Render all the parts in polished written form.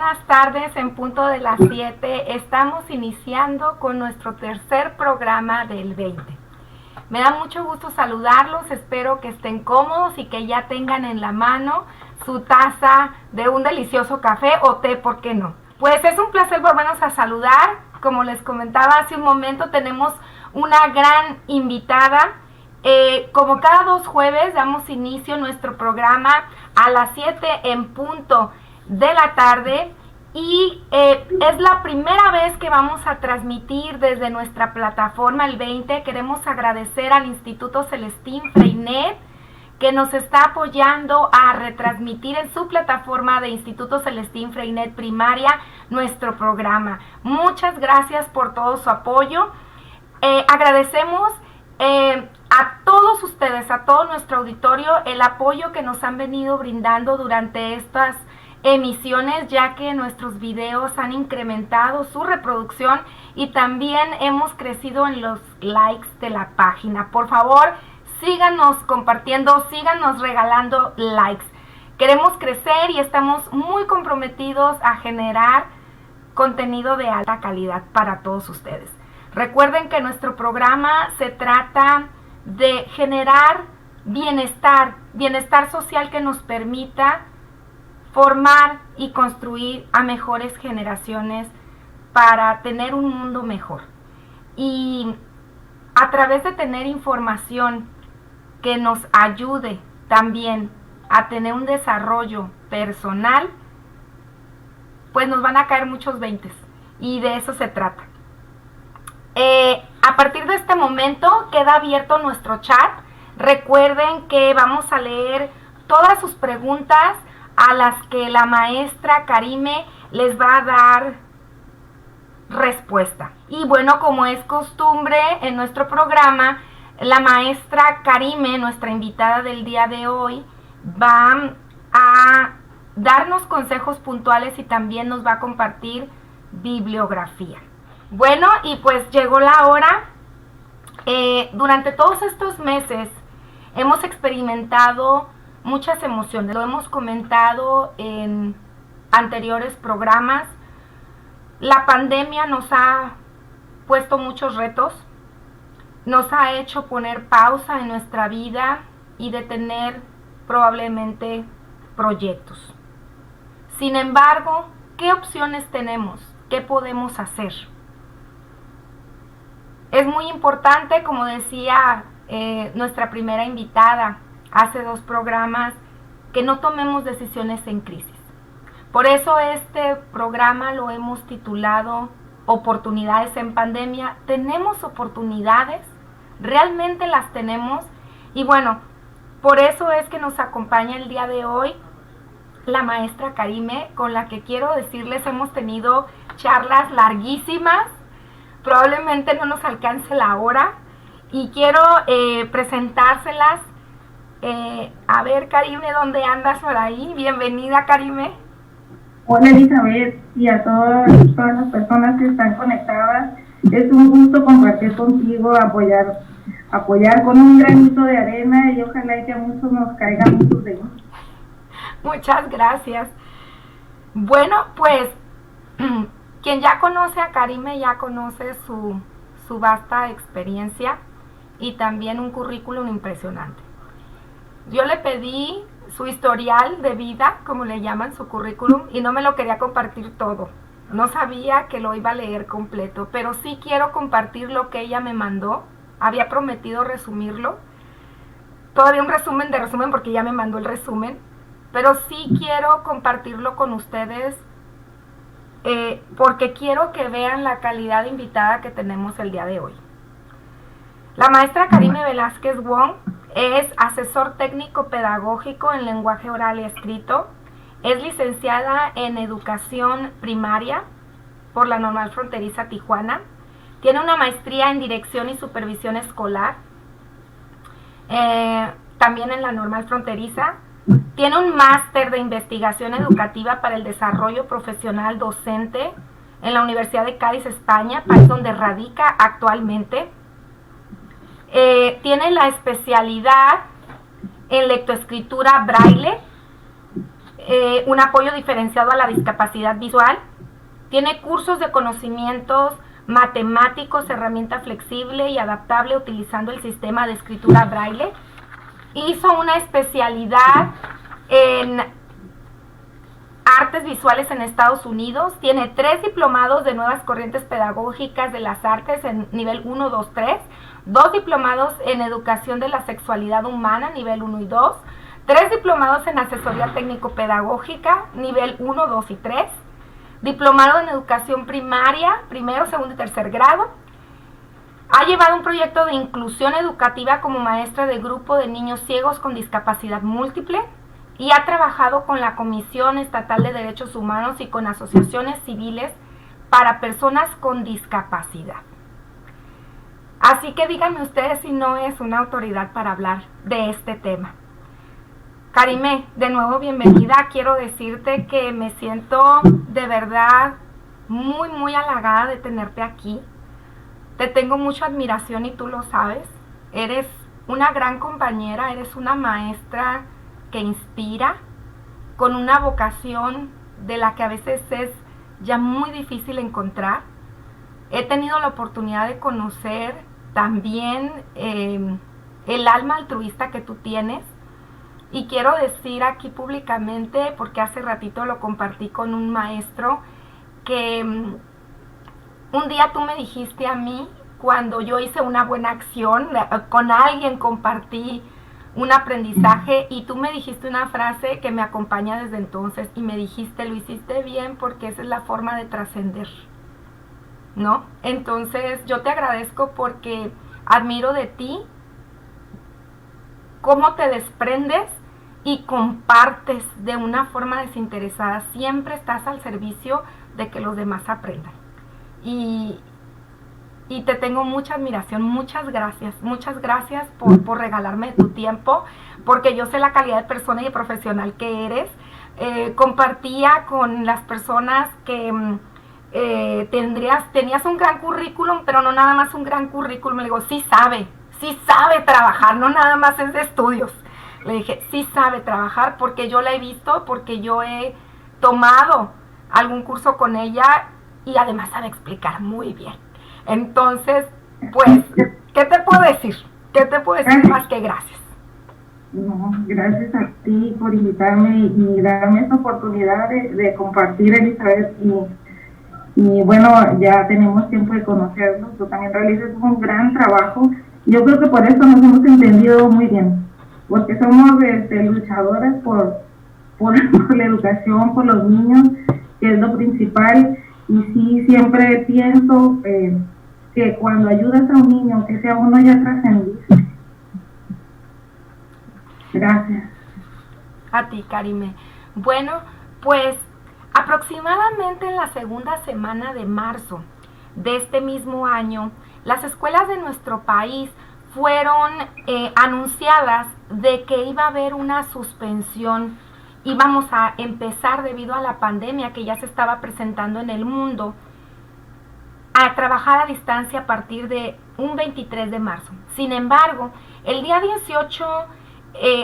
buenas tardes. En punto de las 7 estamos iniciando con nuestro tercer programa del 20. Me da mucho gusto saludarlos, espero que estén cómodos y que ya tengan en la mano su taza de un delicioso café o té, ¿por qué no? Pues es un placer volvernos a saludar. Como les comentaba hace un momento, tenemos una gran invitada. Como cada 2 jueves damos inicio a nuestro programa a las 7 en punto de la tarde y es la primera vez que vamos a transmitir desde nuestra plataforma el 20. Queremos agradecer al Instituto Celestín Freinet que nos está apoyando a retransmitir en su plataforma de Instituto Celestín Freinet Primaria nuestro programa. Muchas gracias por todo su apoyo. Agradecemos a todos ustedes, a todo nuestro auditorio, el apoyo que nos han venido brindando durante estas emisiones, ya que nuestros videos han incrementado su reproducción y también hemos crecido en los likes de la página. Por favor, síganos compartiendo, síganos regalando likes. Queremos crecer y estamos muy comprometidos a generar contenido de alta calidad para todos ustedes. Recuerden que nuestro programa se trata de generar bienestar social que nos permita formar y construir a mejores generaciones para tener un mundo mejor. Y a través de tener información que nos ayude también a tener un desarrollo personal, pues nos van a caer muchos 20 y de eso se trata. A partir de este momento queda abierto nuestro chat. Recuerden que vamos a leer todas sus preguntas a las que la maestra Karime les va a dar respuesta. Y bueno, como es costumbre en nuestro programa, la maestra Karime, nuestra invitada del día de hoy, va a darnos consejos puntuales y también nos va a compartir bibliografía. Bueno, y pues llegó la hora. Durante todos estos meses hemos experimentado muchas emociones. Lo hemos comentado en anteriores programas. La pandemia nos ha puesto muchos retos. Nos ha hecho poner pausa en nuestra vida y detener probablemente proyectos. Sin embargo, ¿qué opciones tenemos? ¿Qué podemos hacer? Es muy importante, como decía nuestra primera invitada hace 2 programas, que no tomemos decisiones en crisis. Por eso este programa lo hemos titulado Oportunidades en Pandemia. Tenemos oportunidades, realmente las tenemos, y bueno, por eso es que nos acompaña el día de hoy la maestra Karime, con la que quiero decirles hemos tenido charlas larguísimas. Probablemente no nos alcance la hora y quiero presentárselas. A ver, Karime, ¿dónde andas por ahí? Bienvenida, Karime. Hola, Elizabeth, y a todas las personas que están conectadas. Es un gusto compartir contigo, apoyar con un granito de arena y ojalá que a muchos nos caigan muchos de ellos. Muchas gracias. Bueno, pues quien ya conoce a Karime ya conoce su vasta experiencia y también un currículum impresionante. Yo le pedí su historial de vida, como le llaman, su currículum, y no me lo quería compartir todo. No sabía que lo iba a leer completo, pero sí quiero compartir lo que ella me mandó. Había prometido resumirlo. Todavía un resumen de resumen porque ya me mandó el resumen, pero sí quiero compartirlo con ustedes porque quiero que vean la calidad de invitada que tenemos el día de hoy. La maestra Karime Velázquez Wong es asesor técnico pedagógico en lenguaje oral y escrito. Es licenciada en educación primaria por la Normal Fronteriza Tijuana. Tiene una maestría en dirección y supervisión escolar, también en la Normal Fronteriza. Tiene un máster de investigación educativa para el desarrollo profesional docente en la Universidad de Cádiz, España, país donde radica actualmente. Tiene la especialidad en lectoescritura braille un apoyo diferenciado a la discapacidad visual, tiene cursos de conocimientos matemáticos, herramienta flexible y adaptable utilizando el sistema de escritura braille. Hizo una especialidad en artes visuales en Estados Unidos, tiene 3 diplomados de nuevas corrientes pedagógicas de las artes en nivel 1, 2, 3, 2 diplomados en educación de la sexualidad humana, nivel 1 y 2, 3 diplomados en asesoría técnico-pedagógica, nivel 1, 2 y 3, diplomado en educación primaria, primero, segundo y tercer grado. Ha llevado un proyecto de inclusión educativa como maestra de grupo de niños ciegos con discapacidad múltiple y ha trabajado con la Comisión Estatal de Derechos Humanos y con asociaciones civiles para personas con discapacidad. Así que díganme ustedes si no es una autoridad para hablar de este tema. Karime, de nuevo bienvenida. Quiero decirte que me siento de verdad muy, muy halagada de tenerte aquí. Te tengo mucha admiración y tú lo sabes. Eres una gran compañera, eres una maestra que inspira, con una vocación de la que a veces es ya muy difícil encontrar. He tenido la oportunidad de conocer también el alma altruista que tú tienes. Y quiero decir aquí públicamente, porque hace ratito lo compartí con un maestro, que un día tú me dijiste a mí, cuando yo hice una buena acción, con alguien compartí un aprendizaje y tú me dijiste una frase que me acompaña desde entonces y me dijiste, lo hiciste bien porque esa es la forma de trascender, ¿no? Entonces yo te agradezco porque admiro de ti cómo te desprendes y compartes de una forma desinteresada. Siempre estás al servicio de que los demás aprendan. Y te tengo mucha admiración. Muchas gracias por regalarme tu tiempo, porque yo sé la calidad de persona y de profesional que eres. Compartía con las personas que tenías un gran currículum, pero no nada más un gran currículum. Le digo, sí sabe trabajar, no nada más es de estudios. Le dije, sí sabe trabajar porque yo la he visto, porque yo he tomado algún curso con ella y además sabe explicar muy bien. Entonces, pues, ¿qué te puedo decir? ¿Qué te puedo decir más que gracias? No, gracias a ti por invitarme y darme esta oportunidad de compartir, Elizabeth. Y bueno, ya tenemos tiempo de conocernos. Tú también realizas un gran trabajo. Yo creo que por eso nos hemos entendido muy bien, porque somos luchadoras por la educación, por los niños, que es lo principal. Y sí, siempre pienso que cuando ayudas a un niño, que sea uno ya trascendido. Gracias. A ti, Karime. Bueno, pues aproximadamente en la segunda semana de marzo de este mismo año, las escuelas de nuestro país fueron anunciadas de que iba a haber una suspensión. Íbamos a empezar, debido a la pandemia que ya se estaba presentando en el mundo, a trabajar a distancia a partir de un 23 de marzo. Sin embargo, el día 18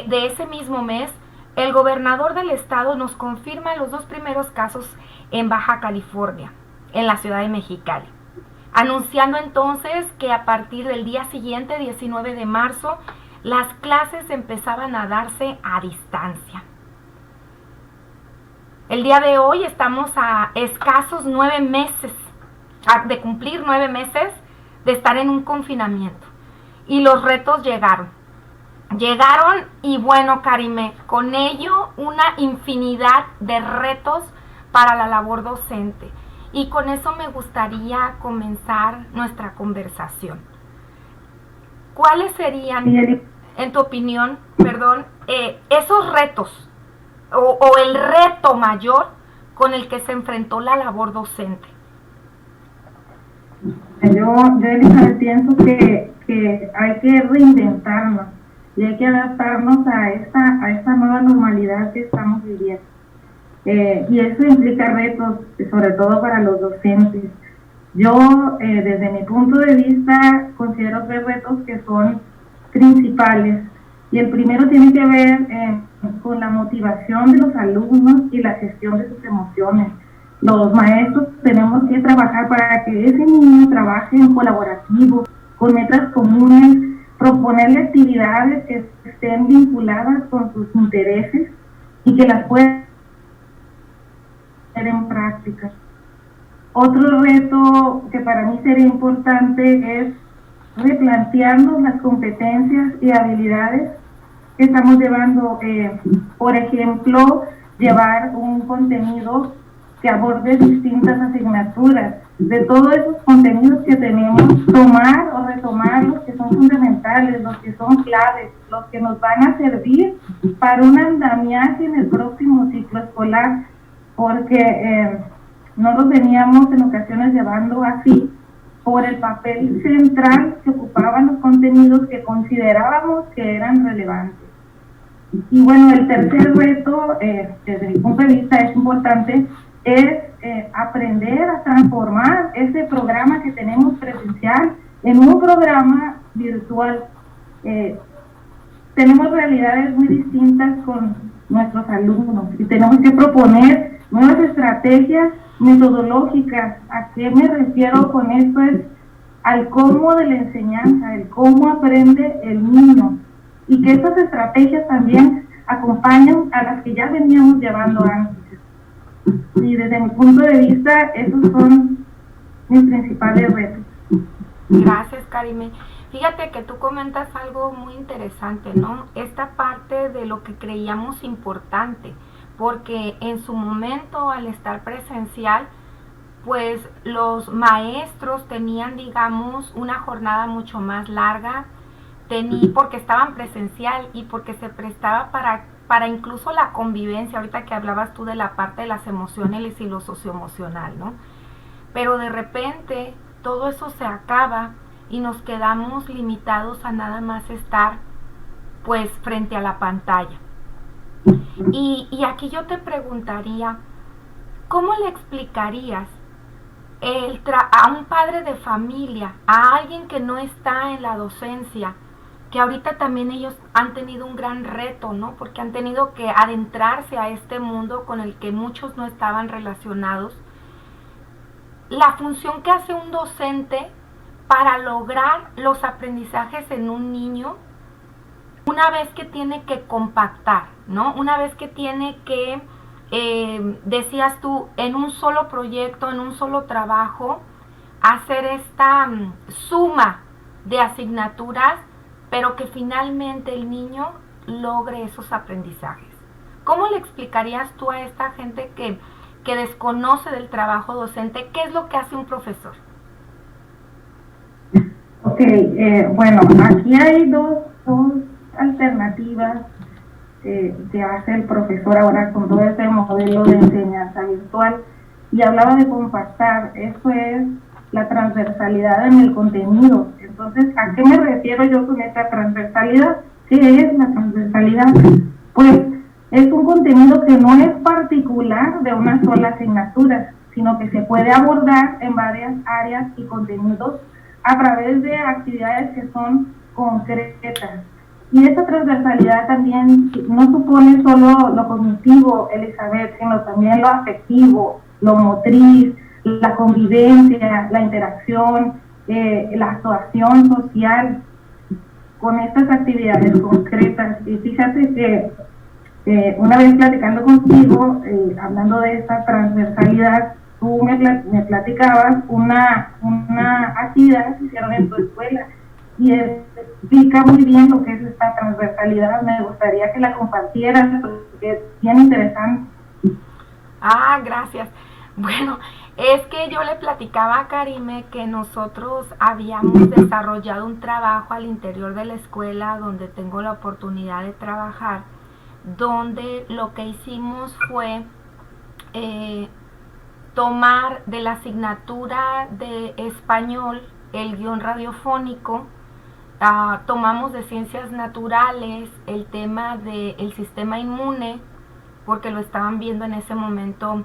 de ese mismo mes, el gobernador del estado nos confirma los 2 primeros casos en Baja California, en la ciudad de Mexicali, anunciando entonces que a partir del día siguiente, 19 de marzo, las clases empezaban a darse a distancia. El día de hoy estamos a escasos 9 meses, de cumplir 9 meses de estar en un confinamiento. Y los retos llegaron y bueno, Karime, con ello una infinidad de retos para la labor docente. Y con eso me gustaría comenzar nuestra conversación. ¿Cuáles serían, en tu opinión, esos retos o el reto mayor con el que se enfrentó la labor docente? Yo Elizabeth, pienso que hay que reinventarnos y hay que adaptarnos a esta nueva normalidad que estamos viviendo. Y eso implica retos, sobre todo para los docentes. Yo, desde mi punto de vista, considero 3 retos que son principales. Y el primero tiene que ver con la motivación de los alumnos y la gestión de sus emociones. Los maestros tenemos que trabajar para que ese niño trabaje en colaborativo, con metas comunes, proponerle actividades que estén vinculadas con sus intereses y que las pueda poner en práctica. Otro reto que para mí sería importante es replantearnos las competencias y habilidades que estamos llevando. Por ejemplo, llevar un contenido que aborde distintas asignaturas. De todos esos contenidos que tenemos, tomar o retomar los que son fundamentales, los que son claves, los que nos van a servir para un andamiaje en el próximo ciclo escolar, porque no los veníamos en ocasiones llevando así por el papel central que ocupaban los contenidos que considerábamos que eran relevantes. Y bueno, el tercer reto, desde mi punto de vista, es importante, es aprender a transformar ese programa que tenemos presencial en un programa virtual. Tenemos realidades muy distintas con nuestros alumnos y tenemos que proponer nuevas estrategias metodológicas. ¿A qué me refiero con esto? Es al cómo de la enseñanza, el cómo aprende el niño, y que estas estrategias también acompañan a las que ya veníamos llevando antes. Y desde mi punto de vista, esos son mis principales retos. Gracias, Karime. Fíjate que tú comentas algo muy interesante, ¿no? Esta parte de lo que creíamos importante, porque en su momento, al estar presencial, pues los maestros tenían, digamos, una jornada mucho más larga, porque estaban presencial y porque se prestaba para incluso la convivencia, ahorita que hablabas tú de la parte de las emociones y lo socioemocional, ¿no? Pero de repente todo eso se acaba y nos quedamos limitados a nada más estar pues frente a la pantalla. Y aquí yo te preguntaría, ¿cómo le explicarías a un padre de familia, a alguien que no está en la docencia, que ahorita también ellos han tenido un gran reto, ¿no? Porque han tenido que adentrarse a este mundo con el que muchos no estaban relacionados? La función que hace un docente para lograr los aprendizajes en un niño, una vez que tiene que compactar, ¿no? Una vez que tiene que, decías tú, en un solo proyecto, en un solo trabajo, hacer esta suma de asignaturas, pero que finalmente el niño logre esos aprendizajes. ¿Cómo le explicarías tú a esta gente que desconoce del trabajo docente qué es lo que hace un profesor? Ok, bueno, aquí hay dos alternativas que hace el profesor ahora con todo este modelo de enseñanza virtual. Y hablaba de compactar, eso es la transversalidad en el contenido. Entonces, ¿a qué me refiero yo con esta transversalidad? ¿Qué es la transversalidad? Pues es un contenido que no es particular de una sola asignatura, sino que se puede abordar en varias áreas y contenidos a través de actividades que son concretas. Y esta transversalidad también no supone solo lo cognitivo, Elizabeth, sino también lo afectivo, lo motriz, la convivencia, la interacción, la actuación social con estas actividades concretas. Y fíjate que una vez platicando contigo, hablando de esta transversalidad, tú me platicabas una actividad que hicieron en tu escuela y explica muy bien lo que es esta transversalidad. Me gustaría que la compartieras porque es bien interesante. Ah, gracias. Bueno, es que yo le platicaba a Karime que nosotros habíamos desarrollado un trabajo al interior de la escuela donde tengo la oportunidad de trabajar, donde lo que hicimos fue tomar de la asignatura de español el guión radiofónico, tomamos de ciencias naturales el tema del sistema inmune, porque lo estaban viendo en ese momento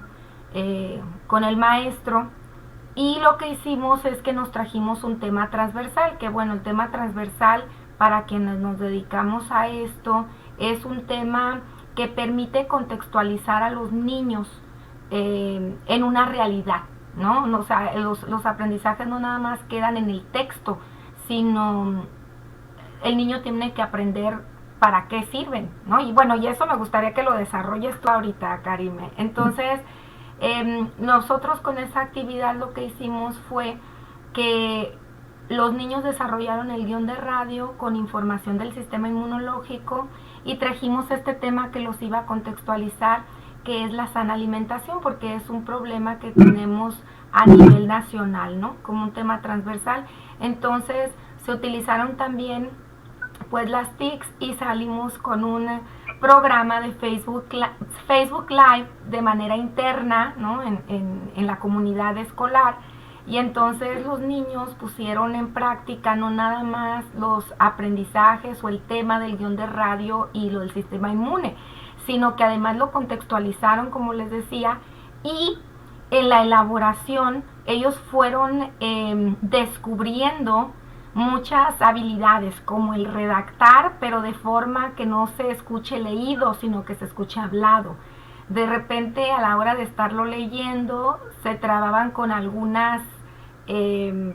con el maestro, y lo que hicimos es que nos trajimos un tema transversal, que bueno, el tema transversal para quienes nos dedicamos a esto es un tema que permite contextualizar a los niños en una realidad, ¿no? O sea, los aprendizajes no nada más quedan en el texto, sino el niño tiene que aprender para qué sirven, ¿no? Y bueno, y eso me gustaría que lo desarrolles tú ahorita, Karime. Entonces, nosotros con esa actividad lo que hicimos fue que los niños desarrollaron el guión de radio con información del sistema inmunológico y trajimos este tema que los iba a contextualizar, que es la sana alimentación, porque es un problema que tenemos a nivel nacional, ¿no? Como un tema transversal. Entonces, se utilizaron también pues las TICs y salimos con un programa de Facebook Live de manera interna, ¿no? en la comunidad escolar, y entonces los niños pusieron en práctica no nada más los aprendizajes o el tema del guión de radio y lo del sistema inmune, sino que además lo contextualizaron, como les decía, y en la elaboración ellos fueron descubriendo muchas habilidades, como el redactar, pero de forma que no se escuche leído, sino que se escuche hablado. De repente, a la hora de estarlo leyendo, se trababan con algunas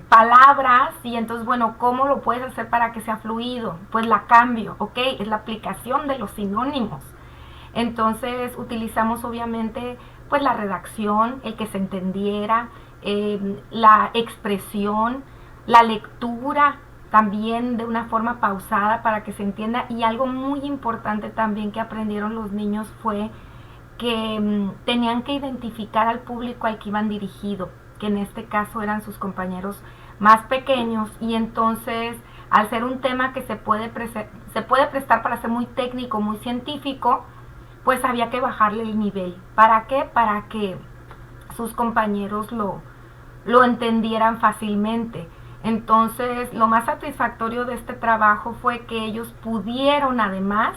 palabras, y entonces, bueno, ¿cómo lo puedes hacer para que sea fluido? Pues la cambio, ¿ok? Es la aplicación de los sinónimos. Entonces, utilizamos obviamente pues la redacción, el que se entendiera, la expresión, la lectura también de una forma pausada para que se entienda. Y algo muy importante también que aprendieron los niños fue que tenían que identificar al público al que iban dirigido, que en este caso eran sus compañeros más pequeños, y entonces al ser un tema que se puede prestar para ser muy técnico, muy científico, pues había que bajarle el nivel. ¿Para qué? Para que sus compañeros lo entendieran fácilmente. Entonces, lo más satisfactorio de este trabajo fue que ellos pudieron además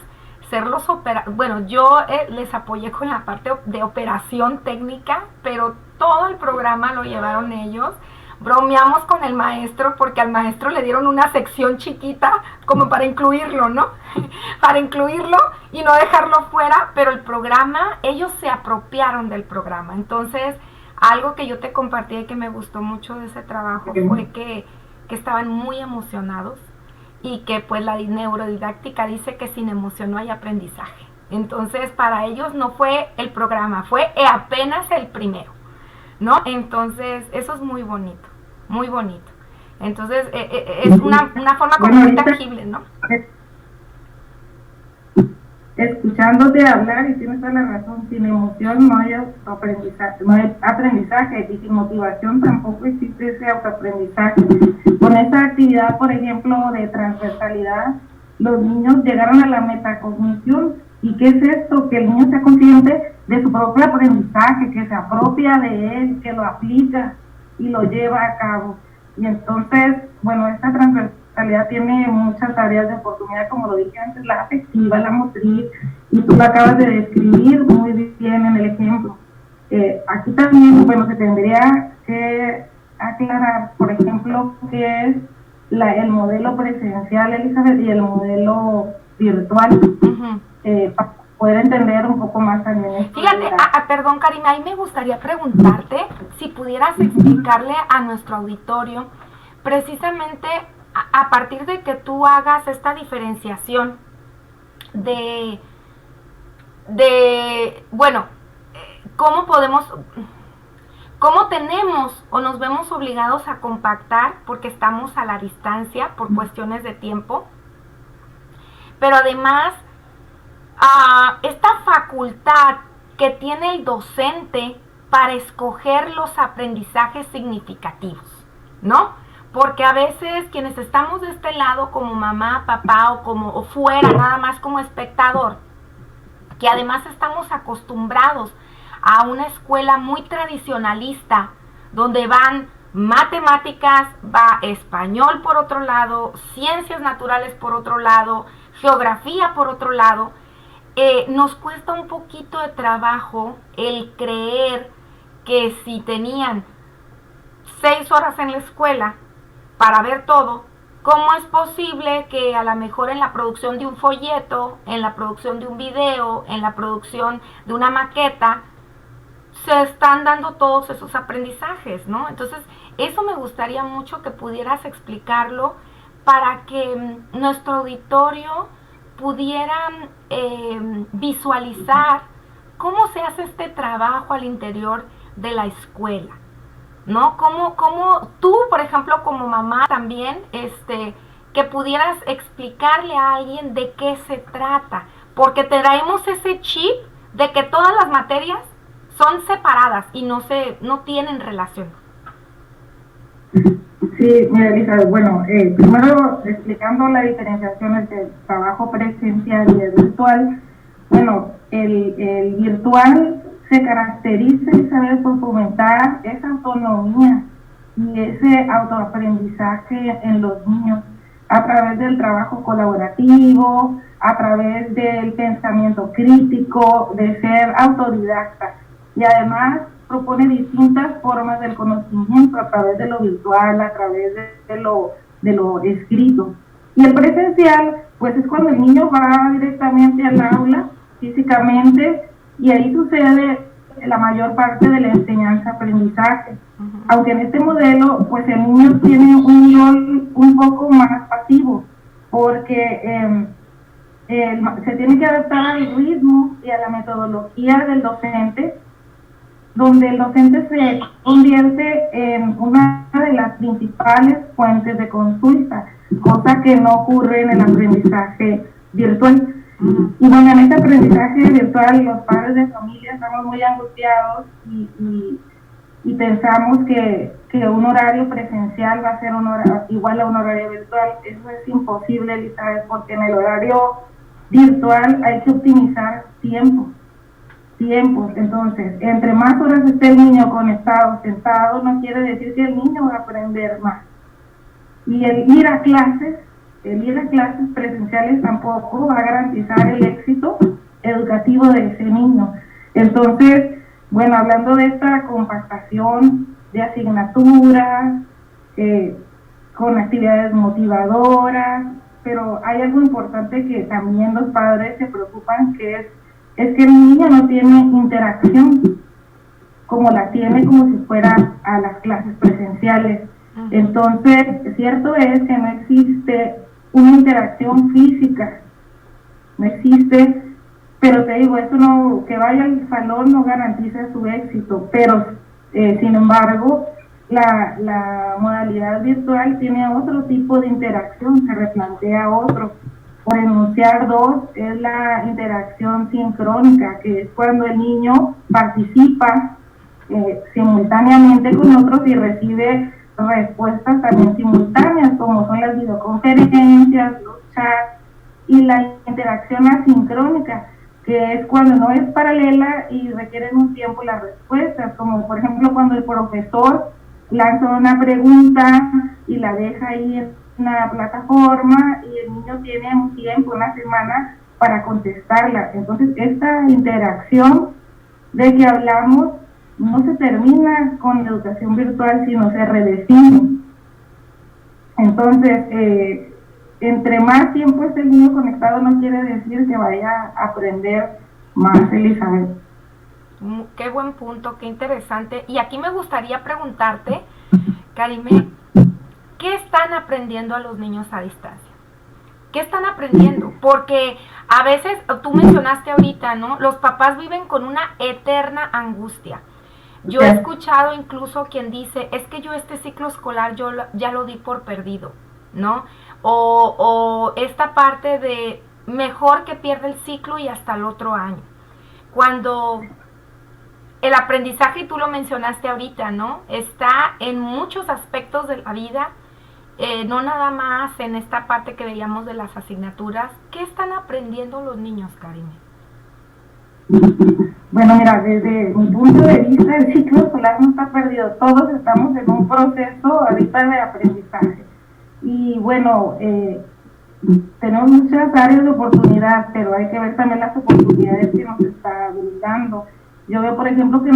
ser los bueno, yo les apoyé con la parte de operación técnica, pero todo el programa lo llevaron ellos. Bromeamos con el maestro porque al maestro le dieron una sección chiquita como para incluirlo, ¿no? Para incluirlo y no dejarlo fuera, pero el programa, ellos se apropiaron del programa. Entonces, algo que yo te compartí y que me gustó mucho de ese trabajo fue que estaban muy emocionados, y que pues la neurodidáctica dice que sin emoción no hay aprendizaje. Entonces, para ellos no fue el programa, fue apenas el primero, ¿no? Entonces, eso es muy bonito, muy bonito. Entonces, es una forma como muy tangible, ¿no? Escuchándote hablar, y tienes toda la razón, sin emoción no hay autoaprendizaje, no hay aprendizaje, y sin motivación tampoco existe ese autoaprendizaje. Con esta actividad, por ejemplo, de transversalidad, los niños llegaron a la metacognición. ¿Y qué es esto? Que el niño sea consciente de su propio aprendizaje, que se apropia de él, que lo aplica y lo lleva a cabo. Y entonces, bueno, esta transversalidad tiene muchas áreas de oportunidad, como lo dije antes, la afectiva, la motriz, y tú lo acabas de describir muy bien en el ejemplo. Aquí también, bueno, se tendría que aclarar, por ejemplo, qué es el modelo presencial, Elizabeth, y el modelo virtual, para poder entender un poco más también. Fíjate, perdón, Karina, ahí me gustaría preguntarte si pudieras explicarle a nuestro auditorio, precisamente a partir de que tú hagas esta diferenciación bueno, cómo tenemos o nos vemos obligados a compactar porque estamos a la distancia por cuestiones de tiempo, pero además esta facultad que tiene el docente para escoger los aprendizajes significativos, ¿no? Porque a veces quienes estamos de este lado como mamá, papá o fuera, nada más como espectador, que además estamos acostumbrados a una escuela muy tradicionalista, donde van matemáticas, va español por otro lado, ciencias naturales por otro lado, geografía por otro lado, nos cuesta un poquito de trabajo el creer que si tenían 6 horas en la escuela para ver todo, ¿cómo es posible que a lo mejor en la producción de un folleto, en la producción de un video, en la producción de una maqueta, se están dando todos esos aprendizajes, ¿no? Entonces, eso me gustaría mucho que pudieras explicarlo para que nuestro auditorio pudiera visualizar cómo se hace este trabajo al interior de la escuela, ¿no? Cómo tú, por ejemplo, como mamá también, que pudieras explicarle a alguien de qué se trata, porque traemos ese chip de que todas las materias son separadas y no tienen relación. Sí, mira, Elizabeth, bueno, primero explicando la diferenciación entre el trabajo presencial y el virtual. Bueno, el virtual se caracteriza, Isabel, por fomentar esa autonomía y ese autoaprendizaje en los niños a través del trabajo colaborativo, a través del pensamiento crítico, de ser autodidacta. Y además propone distintas formas del conocimiento a través de lo virtual, a través de lo escrito. Y el presencial, pues es cuando el niño va directamente al aula, físicamente, y ahí sucede la mayor parte de la enseñanza-aprendizaje. Aunque en este modelo, pues el niño tiene un rol un poco más pasivo, porque se tiene que adaptar al ritmo y a la metodología del docente, donde el docente se convierte en una de las principales fuentes de consulta, cosa que no ocurre en el aprendizaje virtual. Y bueno, en este aprendizaje virtual los padres de familia estamos muy angustiados y pensamos que un horario presencial va a ser igual a un horario virtual. Eso es imposible, Elizabeth, porque en el horario virtual hay que optimizar tiempos. Entonces, entre más horas esté el niño conectado, sentado, no quiere decir que el niño va a aprender más. Y el ir a clases presenciales tampoco va a garantizar el éxito educativo de ese niño. Entonces, bueno, hablando de esta compactación de asignaturas, con actividades motivadoras, pero hay algo importante que también los padres se preocupan, que es que el niño no tiene interacción como la tiene como si fuera a las clases presenciales. Entonces, cierto es que no existe una interacción física, no existe, pero te digo, esto no, que vaya al salón no garantiza su éxito, pero sin embargo, la modalidad virtual tiene otro tipo de interacción, se replantea otro. Por enunciar dos, es la interacción sincrónica, que es cuando el niño participa simultáneamente con otros y recibe respuestas también simultáneas, como son las videoconferencias, los chats, y la interacción asincrónica, que es cuando no es paralela y requieren un tiempo las respuestas, como por ejemplo cuando el profesor lanza una pregunta y la deja ahí en una plataforma y el niño tiene un tiempo, una semana para contestarla. Entonces esta interacción de que hablamos no se termina con la educación virtual, sino se redefine. Entonces, entre más tiempo esté el niño conectado no quiere decir que vaya a aprender más, Elizabeth. Qué buen punto, qué interesante. Y aquí me gustaría preguntarte, Karime, ¿qué están aprendiendo a los niños a distancia? ¿Qué están aprendiendo? Porque a veces, tú mencionaste ahorita, ¿no? Los papás viven con una eterna angustia. Yo he escuchado incluso quien dice, es que yo este ciclo escolar yo ya lo di por perdido, ¿no? O esta parte de mejor que pierda el ciclo y hasta el otro año. Cuando el aprendizaje, y tú lo mencionaste ahorita, ¿no? Está en muchos aspectos de la vida, no nada más en esta parte que veíamos de las asignaturas. ¿Qué están aprendiendo los niños, Karime? Bueno, mira, desde mi punto de vista, el ciclo escolar no está perdido. Todos estamos en un proceso ahorita de aprendizaje. Y bueno, tenemos muchas áreas de oportunidad, pero hay que ver también las oportunidades que nos está brindando. Yo veo, por ejemplo, que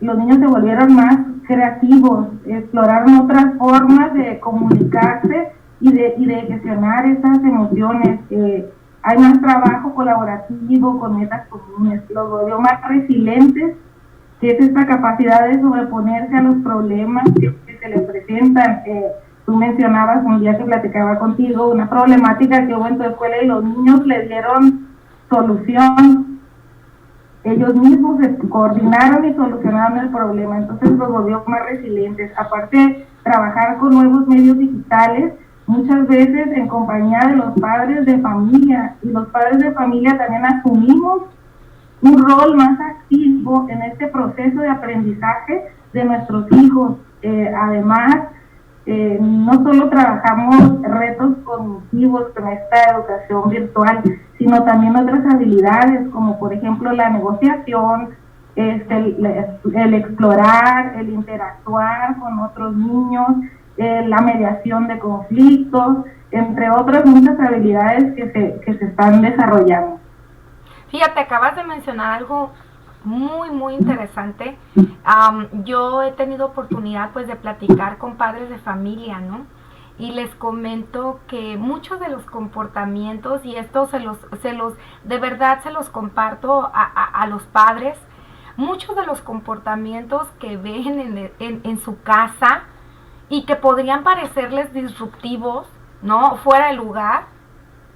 los niños se volvieron más creativos, exploraron otras formas de comunicarse y de gestionar esas emociones. Hay más trabajo colaborativo con metas comunes, los volvió más resilientes, que es esta capacidad de sobreponerse a los problemas que se les presentan. Tú mencionabas un día que platicaba contigo una problemática que hubo en tu escuela y los niños le dieron solución. Ellos mismos se coordinaron y solucionaron el problema, entonces los volvió más resilientes. Aparte, trabajar con nuevos medios digitales, muchas veces en compañía de los padres de familia, y los padres de familia también asumimos un rol más activo en este proceso de aprendizaje de nuestros hijos. Además, no solo trabajamos retos cognitivos con esta educación virtual, sino también otras habilidades, como por ejemplo la negociación, el explorar, el interactuar con otros niños, la mediación de conflictos, entre otras muchas habilidades que se están desarrollando. Fíjate, acabas de mencionar algo muy, muy interesante. Yo he tenido oportunidad pues de platicar con padres de familia, ¿no? Y les comento que muchos de los comportamientos, y esto de verdad se los comparto a los padres, muchos de los comportamientos que ven en su casa y que podrían parecerles disruptivos, ¿no? Fuera de lugar,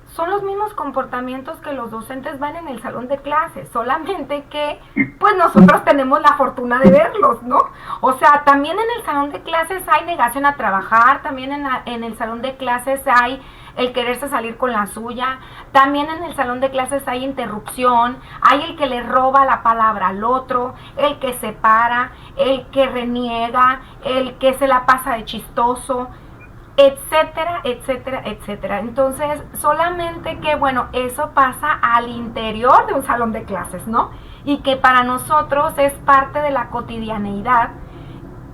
son los mismos comportamientos que los docentes van en el salón de clases, solamente que pues nosotros tenemos la fortuna de verlos, ¿no? O sea, también en el salón de clases hay negación a trabajar, también en el salón de clases hay el quererse salir con la suya, también en el salón de clases hay interrupción, hay el que le roba la palabra al otro, el que se para, el que reniega, el que se la pasa de chistoso, etcétera, etcétera, etcétera. Entonces, solamente que, bueno, eso pasa al interior de un salón de clases, ¿no? Y que para nosotros es parte de la cotidianeidad,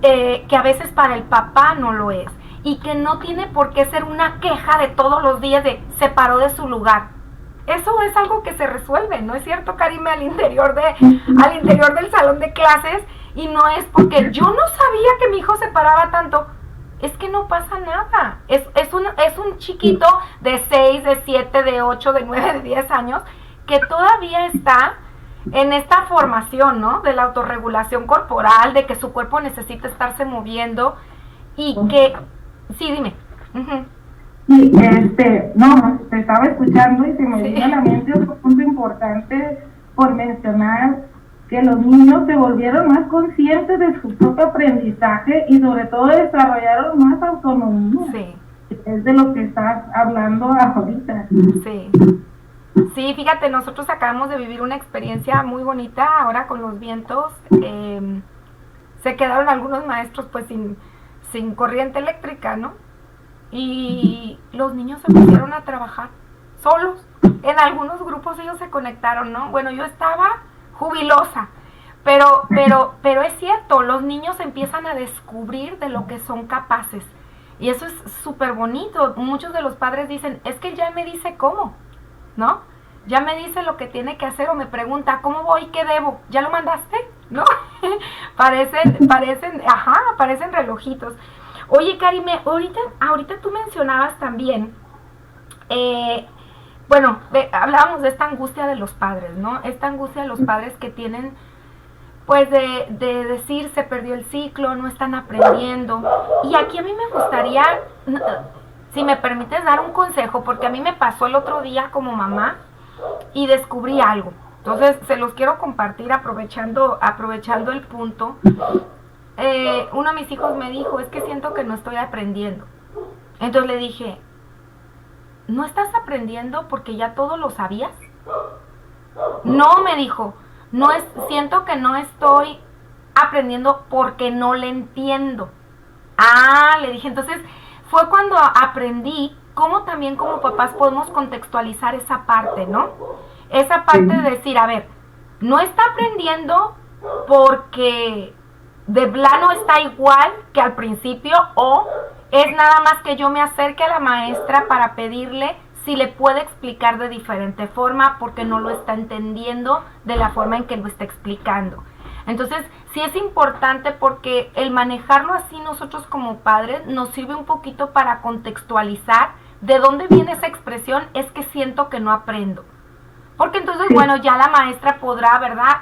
que a veces para el papá no lo es. Y que no tiene por qué ser una queja de todos los días de se paró de su lugar. Eso es algo que se resuelve, ¿no es cierto, Karime? Al interior del salón de clases, y no es porque yo no sabía que mi hijo se paraba tanto. Es que no pasa nada. Es un chiquito de 6, de 7, de 8, de 9, de 10 años que todavía está en esta formación, ¿no? De la autorregulación corporal, de que su cuerpo necesita estarse moviendo y que... Sí, dime. Sí, no, te estaba escuchando y se me vino a la mente otro punto importante por mencionar, que los niños se volvieron más conscientes de su propio aprendizaje y sobre todo desarrollaron más autonomía. Sí. Es de lo que estás hablando ahorita. Sí. Sí, fíjate, nosotros acabamos de vivir una experiencia muy bonita ahora con los vientos. Se quedaron algunos maestros pues sin corriente eléctrica, ¿no? Y los niños se pusieron a trabajar solos. En algunos grupos ellos se conectaron, ¿no? Bueno, yo estaba jubilosa, pero es cierto, los niños empiezan a descubrir de lo que son capaces y eso es súper bonito. Muchos de los padres dicen, es que ya me dice cómo, ¿no? Ya me dice lo que tiene que hacer o me pregunta, ¿cómo voy? ¿Qué debo? ¿Ya lo mandaste? ¿No? parecen relojitos. Oye, Karime, ahorita tú mencionabas también, bueno, hablábamos de esta angustia de los padres, ¿no? Esta angustia de los padres que tienen, pues, de decir, se perdió el ciclo, no están aprendiendo. Y aquí a mí me gustaría, si me permites, dar un consejo, porque a mí me pasó el otro día como mamá y descubrí algo. Entonces, se los quiero compartir aprovechando el punto. Uno de mis hijos me dijo, es que siento que no estoy aprendiendo. Entonces le dije, ¿no estás aprendiendo porque ya todo lo sabías? No, me dijo, siento que no estoy aprendiendo porque no le entiendo. Le dije, entonces fue cuando aprendí cómo también como papás podemos contextualizar esa parte, ¿no? Esa parte de decir, a ver, no está aprendiendo porque de plano está igual que al principio, o es nada más que yo me acerque a la maestra para pedirle si le puede explicar de diferente forma porque no lo está entendiendo de la forma en que lo está explicando. Entonces, sí es importante porque el manejarlo así nosotros como padres nos sirve un poquito para contextualizar de dónde viene esa expresión, es que siento que no aprendo. Porque entonces, bueno, ya la maestra podrá, ¿verdad?,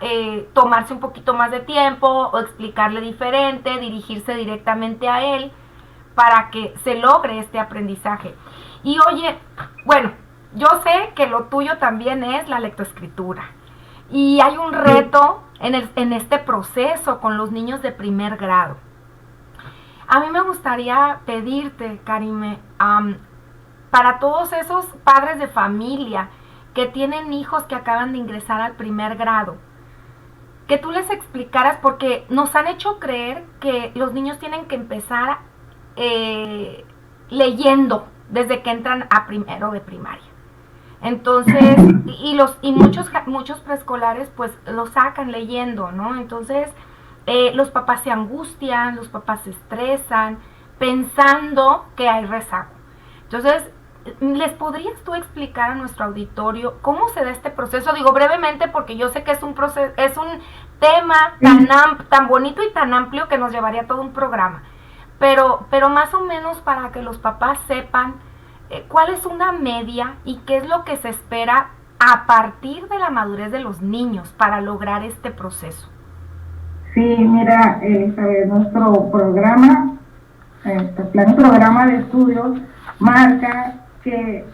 tomarse un poquito más de tiempo o explicarle diferente, dirigirse directamente a él para que se logre este aprendizaje. Y oye, bueno, yo sé que lo tuyo también es la lectoescritura. Y hay un reto en este proceso con los niños de primer grado. A mí me gustaría pedirte, Karime, para todos esos padres de familia que tienen hijos que acaban de ingresar al primer grado, que tú les explicaras, porque nos han hecho creer que los niños tienen que empezar leyendo desde que entran a primero de primaria. Entonces, y muchos preescolares pues lo sacan leyendo, ¿no? Entonces, los papás se angustian, los papás se estresan, pensando que hay rezago. Entonces, ¿les podrías tú explicar a nuestro auditorio cómo se da este proceso? Digo brevemente porque yo sé que es un proceso, es un tema tan bonito y tan amplio que nos llevaría todo un programa. Pero más o menos para que los papás sepan cuál es una media y qué es lo que se espera a partir de la madurez de los niños para lograr este proceso. Sí, mira, Elizabeth, nuestro programa, programa de estudios marca que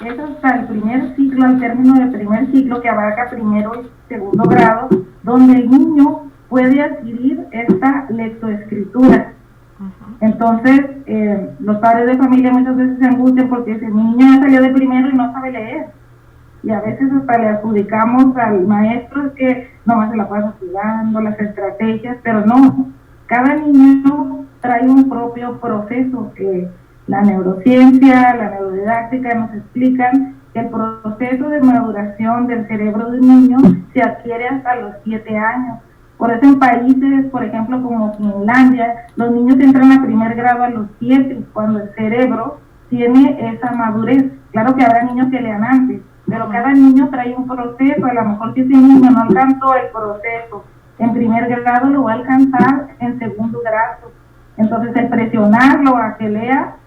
es hasta el primer ciclo, al término del primer ciclo, que abarca primero y segundo grado, donde el niño puede adquirir esta lectoescritura. Entonces, los padres de familia muchas veces se angustian porque ese niño ya salió de primero y no sabe leer. Y a veces hasta le adjudicamos al maestro que nomás se la pasa estudiando las estrategias, pero no. Cada niño trae un propio proceso. La neurociencia, la neurodidáctica nos explican que el proceso de maduración del cerebro de un niño se adquiere hasta los 7 años. Por eso en países, por ejemplo, como Finlandia, los niños entran a primer grado a los 7, cuando el cerebro tiene esa madurez. Claro que habrá niños que lean antes, pero cada niño trae un proceso. A lo mejor si ese niño no alcanzó el proceso en primer grado, lo va a alcanzar en segundo grado. Entonces, el presionarlo a que lea,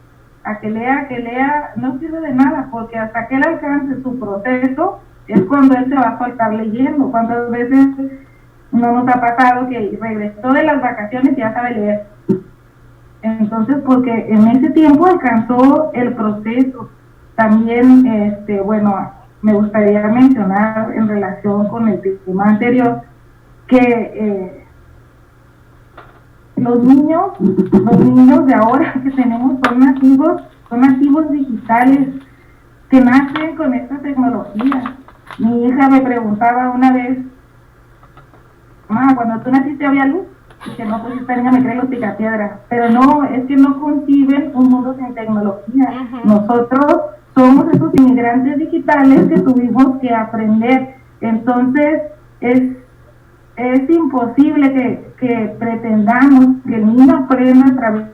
no sirve de nada, porque hasta que él alcance su proceso, es cuando él se va a soltar leyendo. ¿Cuántas veces no nos ha pasado que regresó de las vacaciones y ya sabe leer? Entonces, porque en ese tiempo alcanzó el proceso. También, me gustaría mencionar en relación con el tema anterior, que los niños de ahora que tenemos son nativos digitales, que nacen con esta tecnología. Mi hija me preguntaba una vez: mamá, cuando tú naciste había luz. Y que no, pues esta niña me cree los picapiedras. Pero no, es que no conciben un mundo sin tecnología. Nosotros somos esos inmigrantes digitales que tuvimos que aprender. Entonces, es imposible que pretendamos que el niño aprenda a través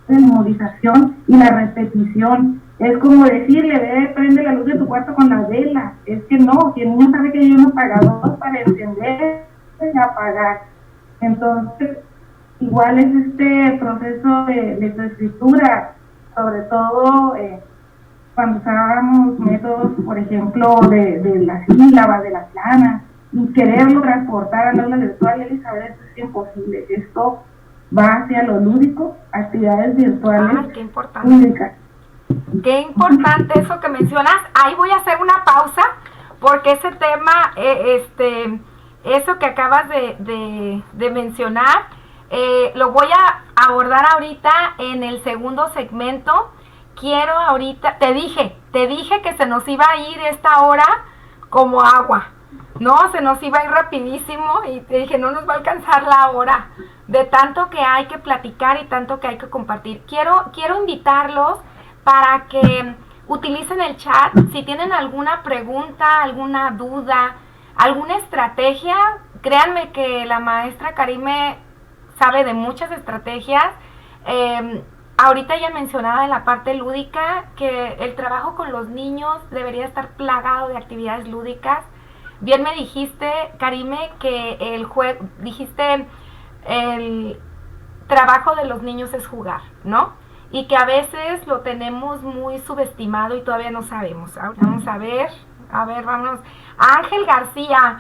de la memorización y la repetición. Es como decirle: ve, prende la luz de tu cuarto con la vela. Es que no, si el niño sabe que hay un apagador para encender y apagar. Entonces, igual es este proceso de lectoescritura, sobre todo cuando usábamos métodos, por ejemplo, de las sílabas, de las planas, y quererlo transportar al aula virtual. Elizabeth, esto es imposible. Esto va hacia lo lúdico, actividades virtuales. Qué importante. Únicas. Qué importante eso que mencionas. Ahí voy a hacer una pausa, porque ese tema, eso que acabas de mencionar, lo voy a abordar ahorita en el segundo segmento. Quiero ahorita, te dije que se nos iba a ir esta hora como agua. No, se nos iba a ir rapidísimo y te dije, no nos va a alcanzar la hora de tanto que hay que platicar y tanto que hay que compartir. Quiero invitarlos para que utilicen el chat. Si tienen alguna pregunta, alguna duda, alguna estrategia, créanme que la maestra Karime sabe de muchas estrategias. Ahorita ya mencionaba en la parte lúdica que el trabajo con los niños debería estar plagado de actividades lúdicas, Bien me dijiste, Karime, que el juego, dijiste, el trabajo de los niños es jugar, ¿no? Y que a veces lo tenemos muy subestimado y todavía no sabemos. Vamos a ver, vámonos. Ángel García,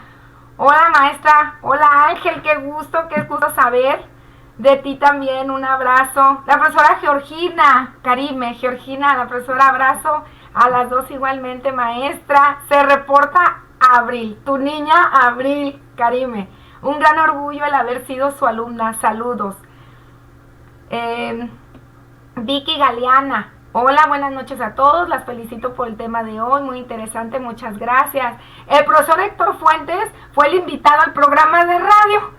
hola maestra, hola Ángel, qué gusto saber de ti también, un abrazo. La profesora Georgina, Karime, Georgina, la profesora, abrazo a las dos igualmente, maestra. Se reporta Abril, tu niña Abril, Karime. Un gran orgullo el haber sido su alumna, saludos. Vicky Galeana, hola, buenas noches a todos, las felicito por el tema de hoy, muy interesante, muchas gracias. El profesor Héctor Fuentes fue el invitado al programa de radio.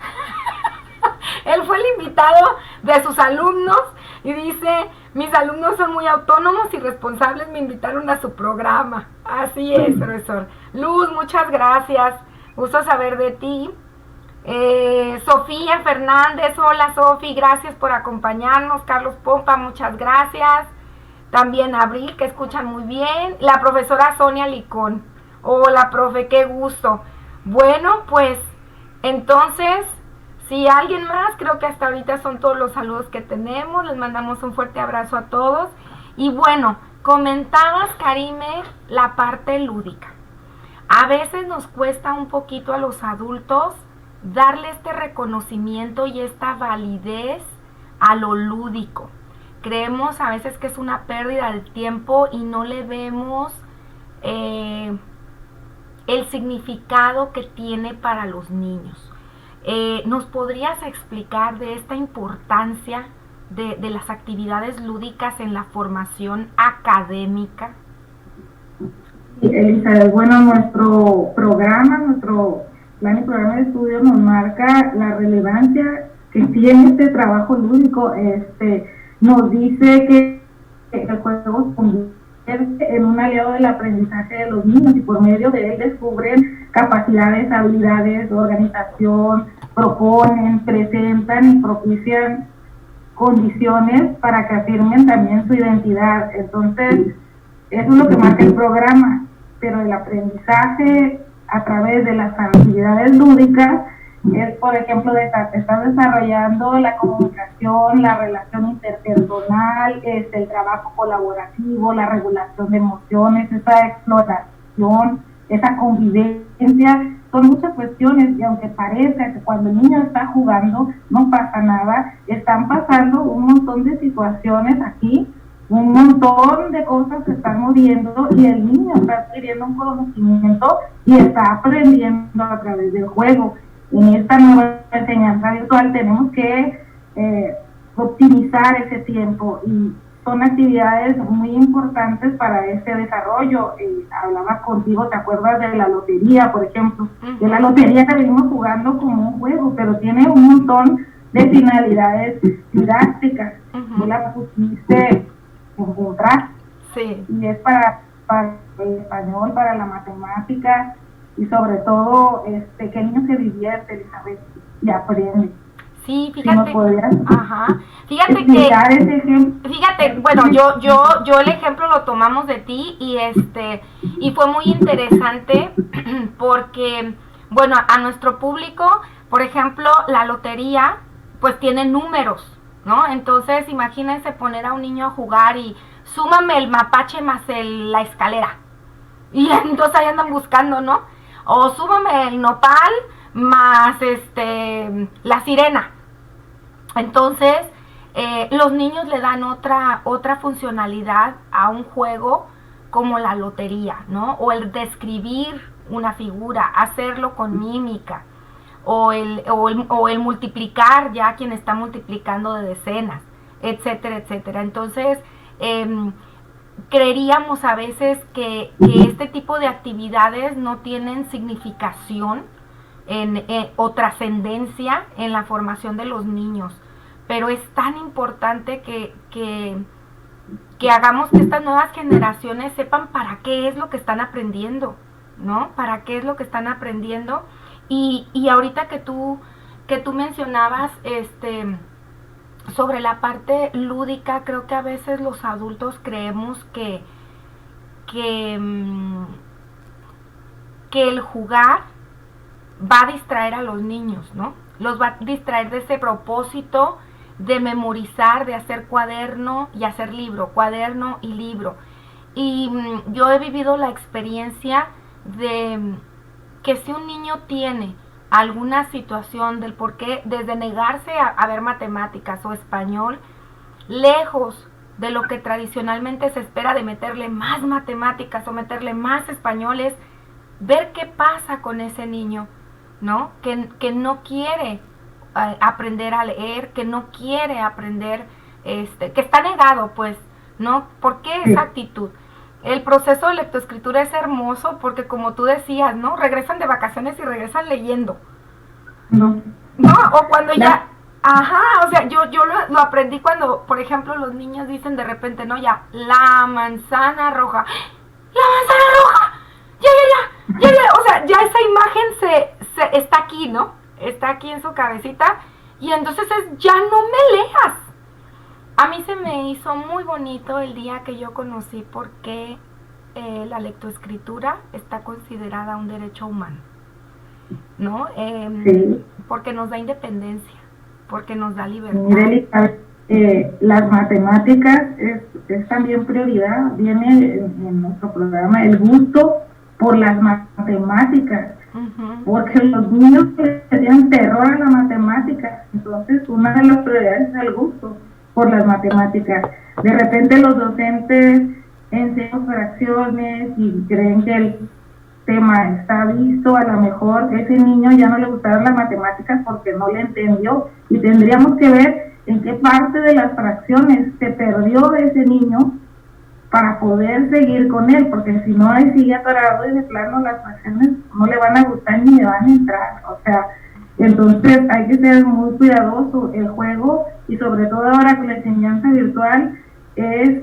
Él fue el invitado de sus alumnos y dice, mis alumnos son muy autónomos y responsables, me invitaron a su programa. Así es, profesor. Luz, muchas gracias, gusto saber de ti. Sofía Fernández, hola Sofi, gracias por acompañarnos. Carlos Pompa, muchas gracias. También Abril, que escuchan muy bien. La profesora Sonia Licón, hola profe, qué gusto. Bueno, pues entonces, si alguien más, creo que hasta ahorita son todos los saludos que tenemos. Les mandamos un fuerte abrazo a todos. Y bueno, comentabas, Karime, la parte lúdica. A veces nos cuesta un poquito a los adultos darle este reconocimiento y esta validez a lo lúdico. Creemos a veces que es una pérdida de tiempo y no le vemos el significado que tiene para los niños. ¿Nos podrías explicar de esta importancia de las actividades lúdicas en la formación académica? Elizabeth, bueno, nuestro plan y programa de estudio nos marca la relevancia que tiene este trabajo lúdico. Nos dice que el juego se convierte en un aliado del aprendizaje de los niños y por medio de él descubren capacidades, habilidades, organización, proponen, presentan y propician condiciones para que afirmen también su identidad. Entonces, eso es lo que marca el programa, pero el aprendizaje a través de las actividades lúdicas es, por ejemplo, estar desarrollando la comunicación, la relación interpersonal, el trabajo colaborativo, la regulación de emociones, esa exploración, esa convivencia. Son muchas cuestiones y aunque parezca que cuando el niño está jugando no pasa nada, están pasando un montón de situaciones aquí, un montón de cosas se están moviendo y el niño está adquiriendo un conocimiento y está aprendiendo a través del juego. En esta nueva enseñanza virtual tenemos que optimizar ese tiempo y son actividades muy importantes para este desarrollo. Hablaba contigo, ¿te acuerdas de la lotería, por ejemplo? De la lotería que venimos jugando como un juego, pero tiene un montón de finalidades didácticas. Tú la pusiste encontrar, sí. Y es para el español, para la matemática y sobre todo que el niño se divierte, Elizabeth, y aprende. Sí, fíjate. Fíjate que ese ejemplo. Fíjate, bueno, yo el ejemplo lo tomamos de ti y fue muy interesante porque, bueno, a nuestro público, por ejemplo, la lotería pues tiene números, ¿no? Entonces, imagínense poner a un niño a jugar y súmame el mapache más la escalera. Y entonces ahí andan buscando, ¿no? O súmame el nopal más la sirena. Entonces, los niños le dan otra funcionalidad a un juego como la lotería, ¿no? O el describir una figura, hacerlo con mímica. O el multiplicar, ya quien está multiplicando de decenas, etcétera, etcétera. Entonces, creeríamos a veces que este tipo de actividades no tienen significación o trascendencia en la formación de los niños, pero es tan importante que hagamos que estas nuevas generaciones sepan para qué es lo que están aprendiendo, ¿no? Para qué es lo que están aprendiendo. Y ahorita que tú mencionabas sobre la parte lúdica, creo que a veces los adultos creemos que que el jugar va a distraer a los niños, ¿no? Los va a distraer de ese propósito de memorizar, de hacer cuaderno y hacer libro, cuaderno y libro. Y yo he vivido la experiencia de que si un niño tiene alguna situación del por qué, desde negarse a ver matemáticas o español, lejos de lo que tradicionalmente se espera de meterle más matemáticas o meterle más españoles, ver qué pasa con ese niño, ¿no? Que no quiere aprender a leer, que no quiere aprender, que está negado, pues, ¿no? ¿Por qué esa actitud? El proceso de lectoescritura es hermoso porque, como tú decías, ¿no? Regresan de vacaciones y regresan leyendo. No. ¿No? O cuando ya... Ajá, o sea, yo lo aprendí cuando, por ejemplo, los niños dicen de repente, ¿no? Ya, la manzana roja. ¡La manzana roja! Ya. O sea, ya esa imagen se está aquí, ¿no? Está aquí en su cabecita. Y entonces es, ya no me leas. A mí se me hizo muy bonito el día que yo conocí por qué la lectoescritura está considerada un derecho humano, ¿no? Sí. Porque nos da independencia, porque nos da libertad. Mire, las matemáticas es también prioridad. Viene en nuestro programa el gusto por las matemáticas, porque los niños que tienen terror a la matemática, entonces una de las prioridades es el gusto por las matemáticas. De repente los docentes enseñan fracciones y creen que el tema está visto, a lo mejor ese niño ya no le gustaron las matemáticas porque no le entendió, y tendríamos que ver en qué parte de las fracciones se perdió ese niño para poder seguir con él, porque si no, ahí sigue atorado y de plano las fracciones no le van a gustar ni le van a entrar. O sea, entonces hay que ser muy cuidadoso. El juego, y sobre todo ahora con la enseñanza virtual, es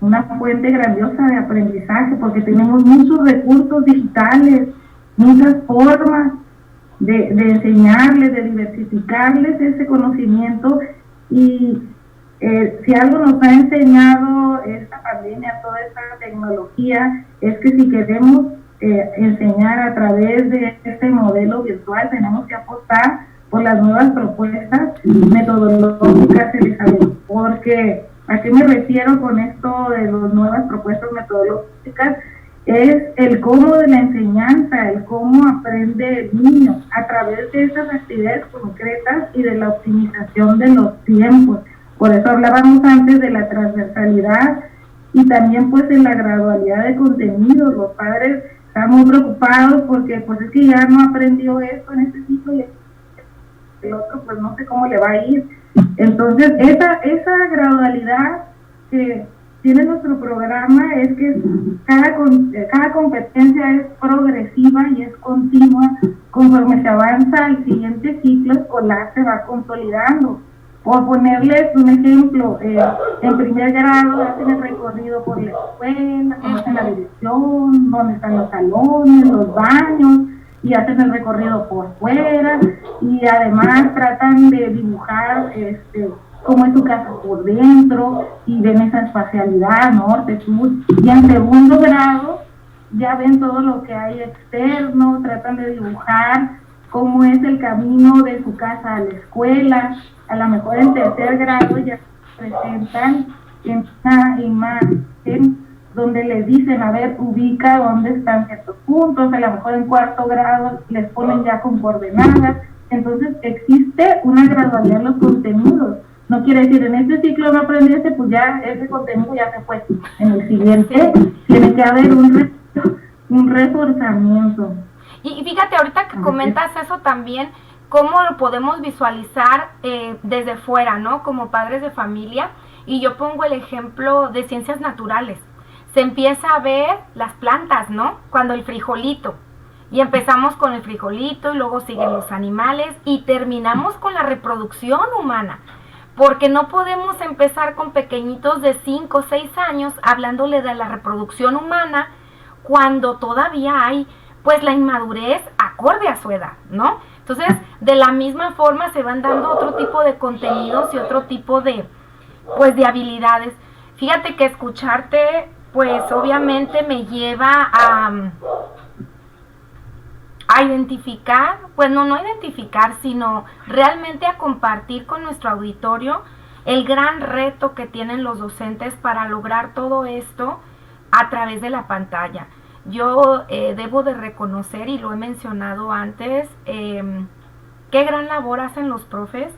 una fuente grandiosa de aprendizaje, porque tenemos muchos recursos digitales, muchas formas de enseñarles, de diversificarles ese conocimiento. Y si algo nos ha enseñado esta pandemia, toda esta tecnología, es que si queremos enseñar a través de este modelo virtual, tenemos que apostar por las nuevas propuestas metodológicas, Elizabeth. Porque, ¿a qué me refiero con esto de las nuevas propuestas metodológicas? Es el cómo de la enseñanza, el cómo aprende el niño a través de esas actividades concretas y de la optimización de los tiempos. Por eso hablábamos antes de la transversalidad y también pues en la gradualidad de contenidos. Los padres están muy preocupados porque pues es que ya no aprendió esto en este ciclo y el otro pues no sé cómo le va a ir. Entonces esa gradualidad que tiene nuestro programa es que cada competencia es progresiva y es continua. Conforme se avanza al siguiente ciclo escolar se va consolidando. Por ponerles un ejemplo, en primer grado hacen el recorrido por la escuela, conocen la dirección, dónde están los salones, los baños, y hacen el recorrido por fuera, y además tratan de dibujar cómo es su casa por dentro, y ven esa espacialidad, norte, sur. Y en segundo grado ya ven todo lo que hay externo, tratan de dibujar cómo es el camino de su casa a la escuela. A lo mejor en tercer grado ya presentan una imagen donde les dicen, a ver, ubica dónde están ciertos puntos. A lo mejor en cuarto grado les ponen ya con coordenadas. Entonces existe una gradualidad en los contenidos. No quiere decir, en este ciclo no aprendí pues ya ese contenido ya se fue. En el siguiente tiene que haber un reforzamiento. Y fíjate, ahorita que comentas eso también, cómo lo podemos visualizar desde fuera, ¿no? Como padres de familia. Y yo pongo el ejemplo de ciencias naturales. Se empieza a ver las plantas, ¿no? Cuando el frijolito. Y empezamos con el frijolito y luego siguen los animales y terminamos con la reproducción humana. Porque no podemos empezar con pequeñitos de 5 o 6 años hablándole de la reproducción humana cuando todavía hay pues la inmadurez acorde a su edad, ¿no? Entonces, de la misma forma se van dando otro tipo de contenidos y otro tipo de habilidades. Fíjate que escucharte pues obviamente me lleva a identificar, pues no identificar, sino realmente a compartir con nuestro auditorio el gran reto que tienen los docentes para lograr todo esto a través de la pantalla. Yo debo de reconocer, y lo he mencionado antes, qué gran labor hacen los profes,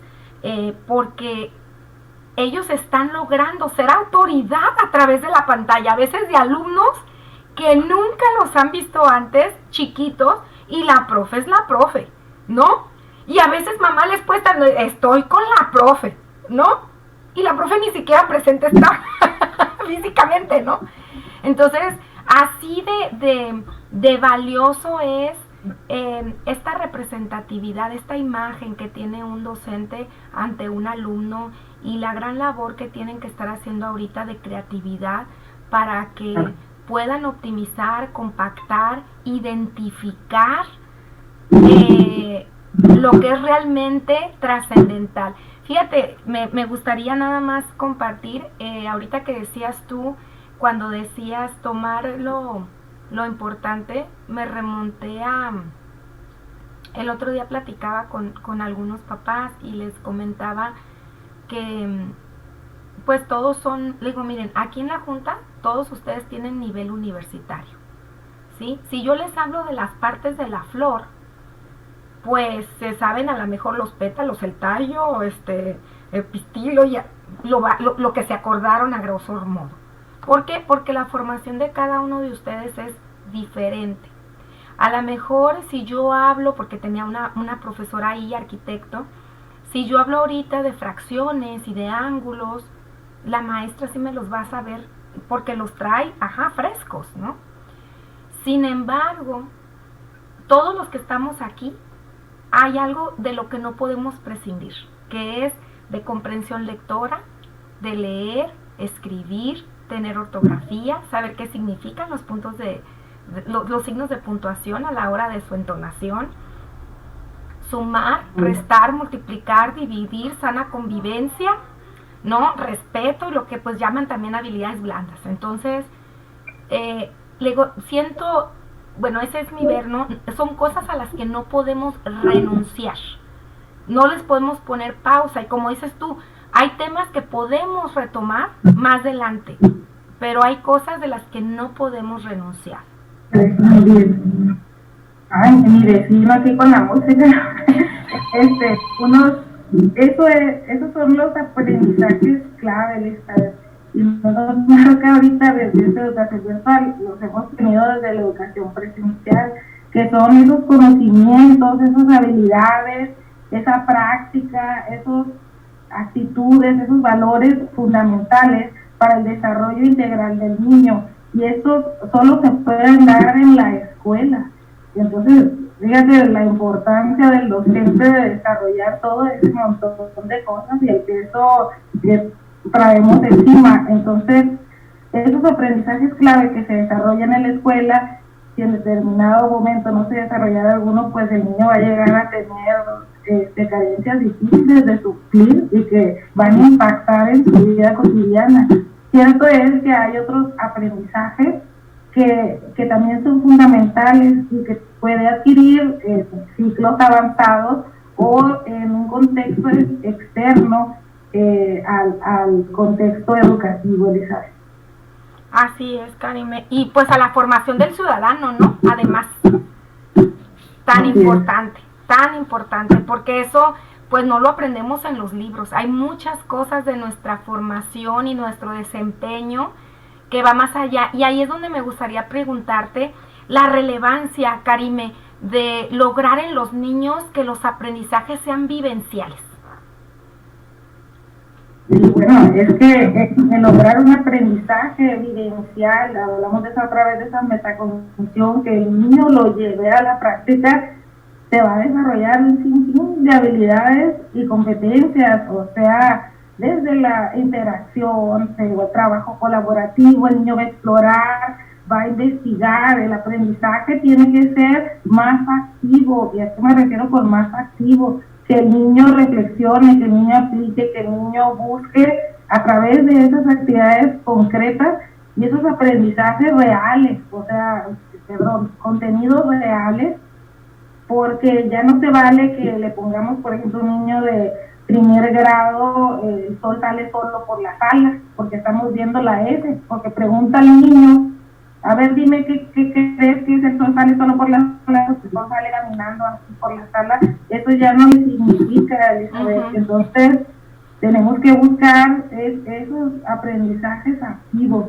porque ellos están logrando ser autoridad a través de la pantalla, a veces de alumnos que nunca los han visto antes, chiquitos, y la profe es la profe, ¿no? Y a veces mamá les puesta, estoy con la profe, ¿no? Y la profe ni siquiera presente está físicamente, ¿no? Entonces, así de valioso es esta representatividad, esta imagen que tiene un docente ante un alumno y la gran labor que tienen que estar haciendo ahorita de creatividad para que puedan optimizar, compactar, identificar lo que es realmente trascendental. Fíjate, me gustaría nada más compartir, ahorita que decías tú, cuando decías tomar lo importante, me remonté el otro día platicaba con algunos papás y les comentaba que pues todos son, le digo, miren, aquí en la junta todos ustedes tienen nivel universitario, ¿sí? Si yo les hablo de las partes de la flor, pues se saben a lo mejor los pétalos, el tallo, el pistilo, y lo que se acordaron a grosso modo. ¿Por qué? Porque la formación de cada uno de ustedes es diferente. A lo mejor si yo hablo, porque tenía una profesora ahí, arquitecto, si yo hablo ahorita de fracciones y de ángulos, la maestra sí me los va a saber porque los trae, frescos, ¿no? Sin embargo, todos los que estamos aquí, hay algo de lo que no podemos prescindir, que es de comprensión lectora, de leer, escribir, tener ortografía, saber qué significan los puntos los signos de puntuación a la hora de su entonación, sumar, restar, multiplicar, dividir, sana convivencia, ¿no? Respeto y lo que pues llaman también habilidades blandas. Entonces, siento, bueno, ese es mi ver, ¿no? Son cosas a las que no podemos renunciar. No les podemos poner pausa. Y como dices tú, hay temas que podemos retomar más adelante, pero hay cosas de las que no podemos renunciar. Muy bien. Ay, mi vecino aquí con la música. Esos son los aprendizajes clave, Elizabeth. Y nosotros creo que ahorita desde esta educación virtual los hemos tenido desde la educación presencial, que son esos conocimientos, esas habilidades, esa práctica, esas actitudes, esos valores fundamentales para el desarrollo integral del niño. Y estos solo se pueden dar en la escuela. Y entonces, fíjate la importancia del docente de desarrollar todo ese montón de cosas y el peso que traemos encima. Entonces, esos aprendizajes clave que se desarrollan en la escuela, si en determinado momento no se desarrollara alguno, pues el niño va a llegar a tener carencias difíciles de suplir y que van a impactar en su vida cotidiana. Cierto es que hay otros aprendizajes que también son fundamentales y que puede adquirir en ciclos avanzados o en un contexto externo al contexto educativo, Elizabeth. Así es, Karime. Y pues a la formación del ciudadano, ¿no? Además, tan importante, porque eso pues no lo aprendemos en los libros. Hay muchas cosas de nuestra formación y nuestro desempeño que va más allá. Y ahí es donde me gustaría preguntarte la relevancia, Karime, de lograr en los niños que los aprendizajes sean vivenciales. Y bueno, es que lograr un aprendizaje vivencial, hablamos de eso a través de esa metacognición, que el niño lo lleve a la práctica, se va a desarrollar un sinfín de habilidades y competencias, o sea, desde la interacción, el trabajo colaborativo, el niño va a explorar, va a investigar, el aprendizaje tiene que ser más activo, y a esto me refiero con más activo, que el niño reflexione, que el niño aplique, que el niño busque a través de esas actividades concretas y esos aprendizajes reales, o sea, perdón, contenidos reales, porque ya no se vale que le pongamos, por ejemplo, un niño de primer grado, el sol sale solo por la sala, porque estamos viendo la S, porque pregunta al niño, a ver, dime qué crees que es el sol sale solo por la sala, porque el sol sale caminando así por la sala, eso ya no le significa, Elizabeth. Entonces tenemos que buscar esos aprendizajes activos.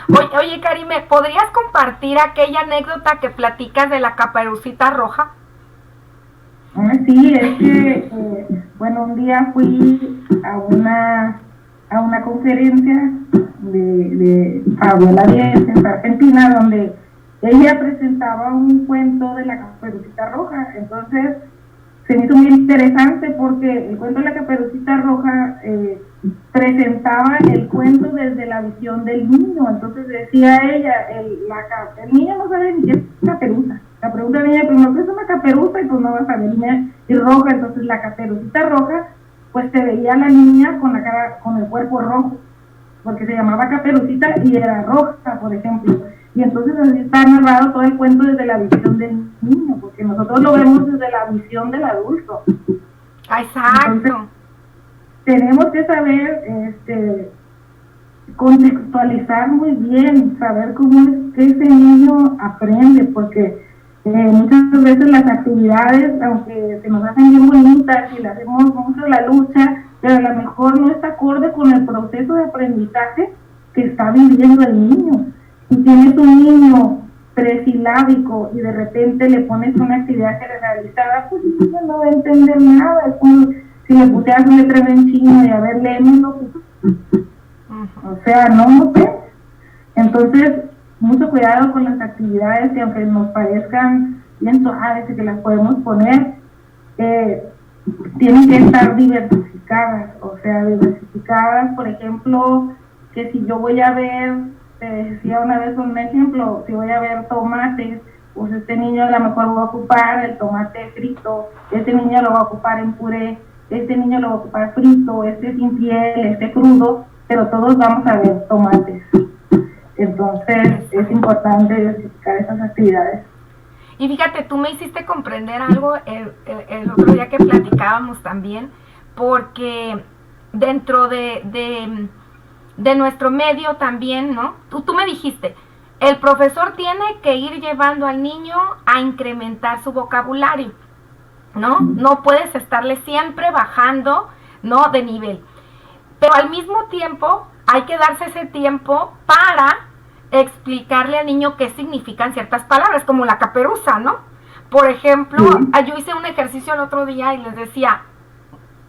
Oye, Karime, ¿podrías compartir aquella anécdota que platicas de la Caperucita Roja? Sí, es que, bueno, un día fui a una conferencia de Fabiola Díez en Argentina, donde ella presentaba un cuento de la Caperucita Roja. Entonces se me hizo muy interesante porque el cuento de la Caperucita Roja presentaba el cuento desde la visión del niño. Entonces decía ella, el niño no sabe ni qué es caperuza. La pregunta de ella, primero, ¿qué es una caperuza? Y pues no va a saber, y roja. Entonces la Caperucita Roja, pues se veía a la niña con la cara, con el cuerpo rojo, porque se llamaba Caperucita y era roja, por ejemplo. Y entonces así está narrado todo el cuento desde la visión del niño, porque nosotros lo vemos desde la visión del adulto. Exacto. Entonces, tenemos que saber contextualizar muy bien, saber cómo es que ese niño aprende, porque muchas veces las actividades, aunque se nos hacen bien bonitas y le hacemos mucho la lucha, pero a lo mejor no está acorde con el proceso de aprendizaje que está viviendo el niño. Si tienes un niño presilábico y de repente le pones una actividad generalizada, pues el niño no va a entender nada. Es como si le pusieras un letrero en chino y a ver, léemelo, pues, o sea, no sé. Entonces, mucho cuidado con las actividades que aunque nos parezcan bien suaves y que las podemos poner, tienen que estar diversificadas. O sea, diversificadas, por ejemplo, que si yo voy a ver, te decía una vez un ejemplo, si voy a ver tomates, pues este niño a lo mejor va a ocupar el tomate frito, este niño lo va a ocupar en puré, este niño lo va a ocupar frito, este sin piel, este crudo, pero todos vamos a ver tomates. Entonces es importante diversificar esas actividades. Y fíjate, tú me hiciste comprender algo el otro día que platicábamos también, porque dentro de nuestro medio también, ¿no? Tú me dijiste, el profesor tiene que ir llevando al niño a incrementar su vocabulario, ¿no? No puedes estarle siempre bajando, ¿no? De nivel. Pero al mismo tiempo hay que darse ese tiempo para explicarle al niño qué significan ciertas palabras, como la caperuza, ¿no? Por ejemplo, yo hice un ejercicio el otro día y les decía,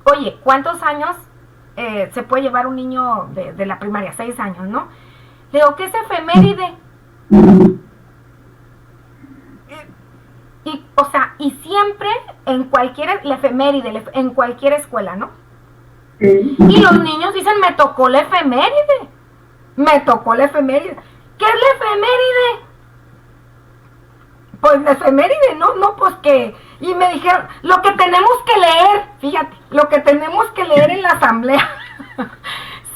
oye, ¿cuántos años se puede llevar un niño de la primaria? 6 años, ¿no? Le digo, ¿qué es efeméride? Y, o sea, y siempre en cualquier, la efeméride, en cualquier escuela, ¿no? Y los niños dicen, me tocó la efeméride. Me tocó la efeméride. ¿Qué es la efeméride? Pues la efeméride, no, pues que... Y me dijeron, lo que tenemos que leer, fíjate, lo que tenemos que leer en la asamblea.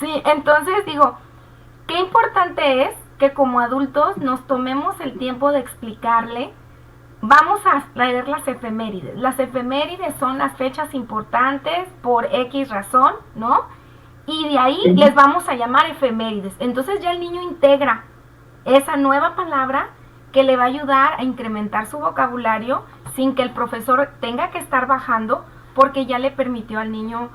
Sí, entonces digo, qué importante es que como adultos nos tomemos el tiempo de explicarle. Vamos a leer las efemérides. Las efemérides son las fechas importantes por X razón, ¿no? Y de ahí les vamos a llamar efemérides. Entonces ya el niño integra esa nueva palabra que le va a ayudar a incrementar su vocabulario sin que el profesor tenga que estar bajando, porque ya le permitió al niño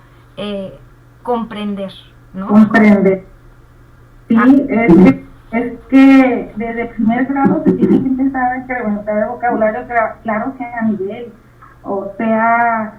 comprender, ¿no? Comprender. Sí, es que desde primer grado se tiene que empezar a incrementar el vocabulario, claro que a nivel, o sea,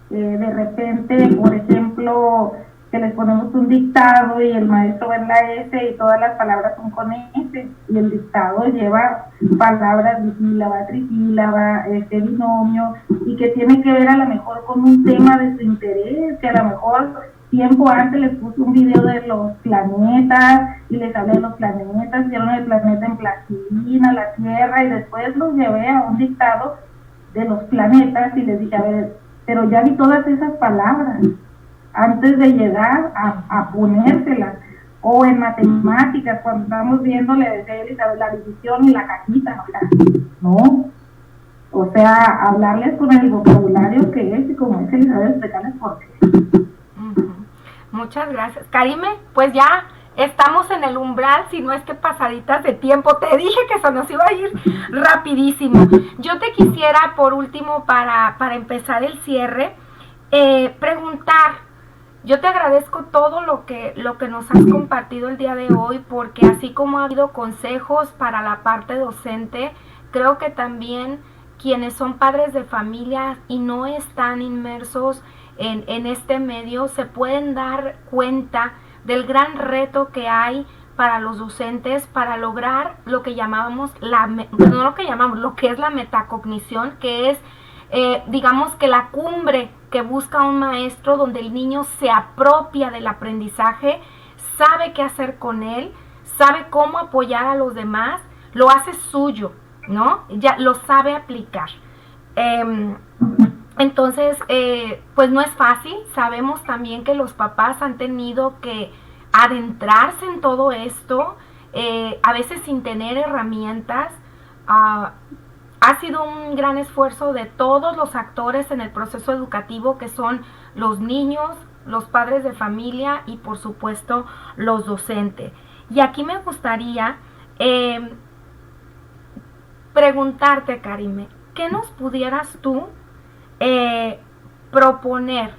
de repente, por ejemplo, que les ponemos un dictado y el maestro ve la S y todas las palabras son con S, y el dictado lleva palabras bisílaba, trisílaba, binomio, y que tiene que ver a lo mejor con un tema de su interés, que a lo mejor tiempo antes les puse un video de los planetas y les hablé de los planetas, vieron el planeta en plastilina, la Tierra, y después los llevé a un dictado de los planetas y les dije, a ver, pero ya vi todas esas palabras antes de llegar a ponérselas, o en matemáticas, cuando estamos viendo, le decía a Elizabeth, la división y la cajita, o sea, no, o sea, hablarles con el vocabulario que es, y como dice Elizabeth, explicarles por qué. Muchas gracias. Karime, pues ya estamos en el umbral, si no es que pasaditas de tiempo. Te dije que eso nos iba a ir rapidísimo. Yo te quisiera, por último, para empezar el cierre, preguntar. Yo te agradezco todo lo que nos has compartido el día de hoy, porque así como ha habido consejos para la parte docente, creo que también quienes son padres de familia y no están inmersos en este medio se pueden dar cuenta del gran reto que hay para los docentes para lograr lo que llamábamos, lo que es la metacognición, que es digamos que la cumbre que busca un maestro, donde el niño se apropia del aprendizaje, sabe qué hacer con él, sabe cómo apoyar a los demás, lo hace suyo, ¿no? Ya lo sabe aplicar. Entonces, pues no es fácil. Sabemos también que los papás han tenido que adentrarse en todo esto, a veces sin tener herramientas. Ha sido un gran esfuerzo de todos los actores en el proceso educativo, que son los niños, los padres de familia y por supuesto los docentes. Y aquí me gustaría preguntarte, Karime, ¿qué nos pudieras tú proponer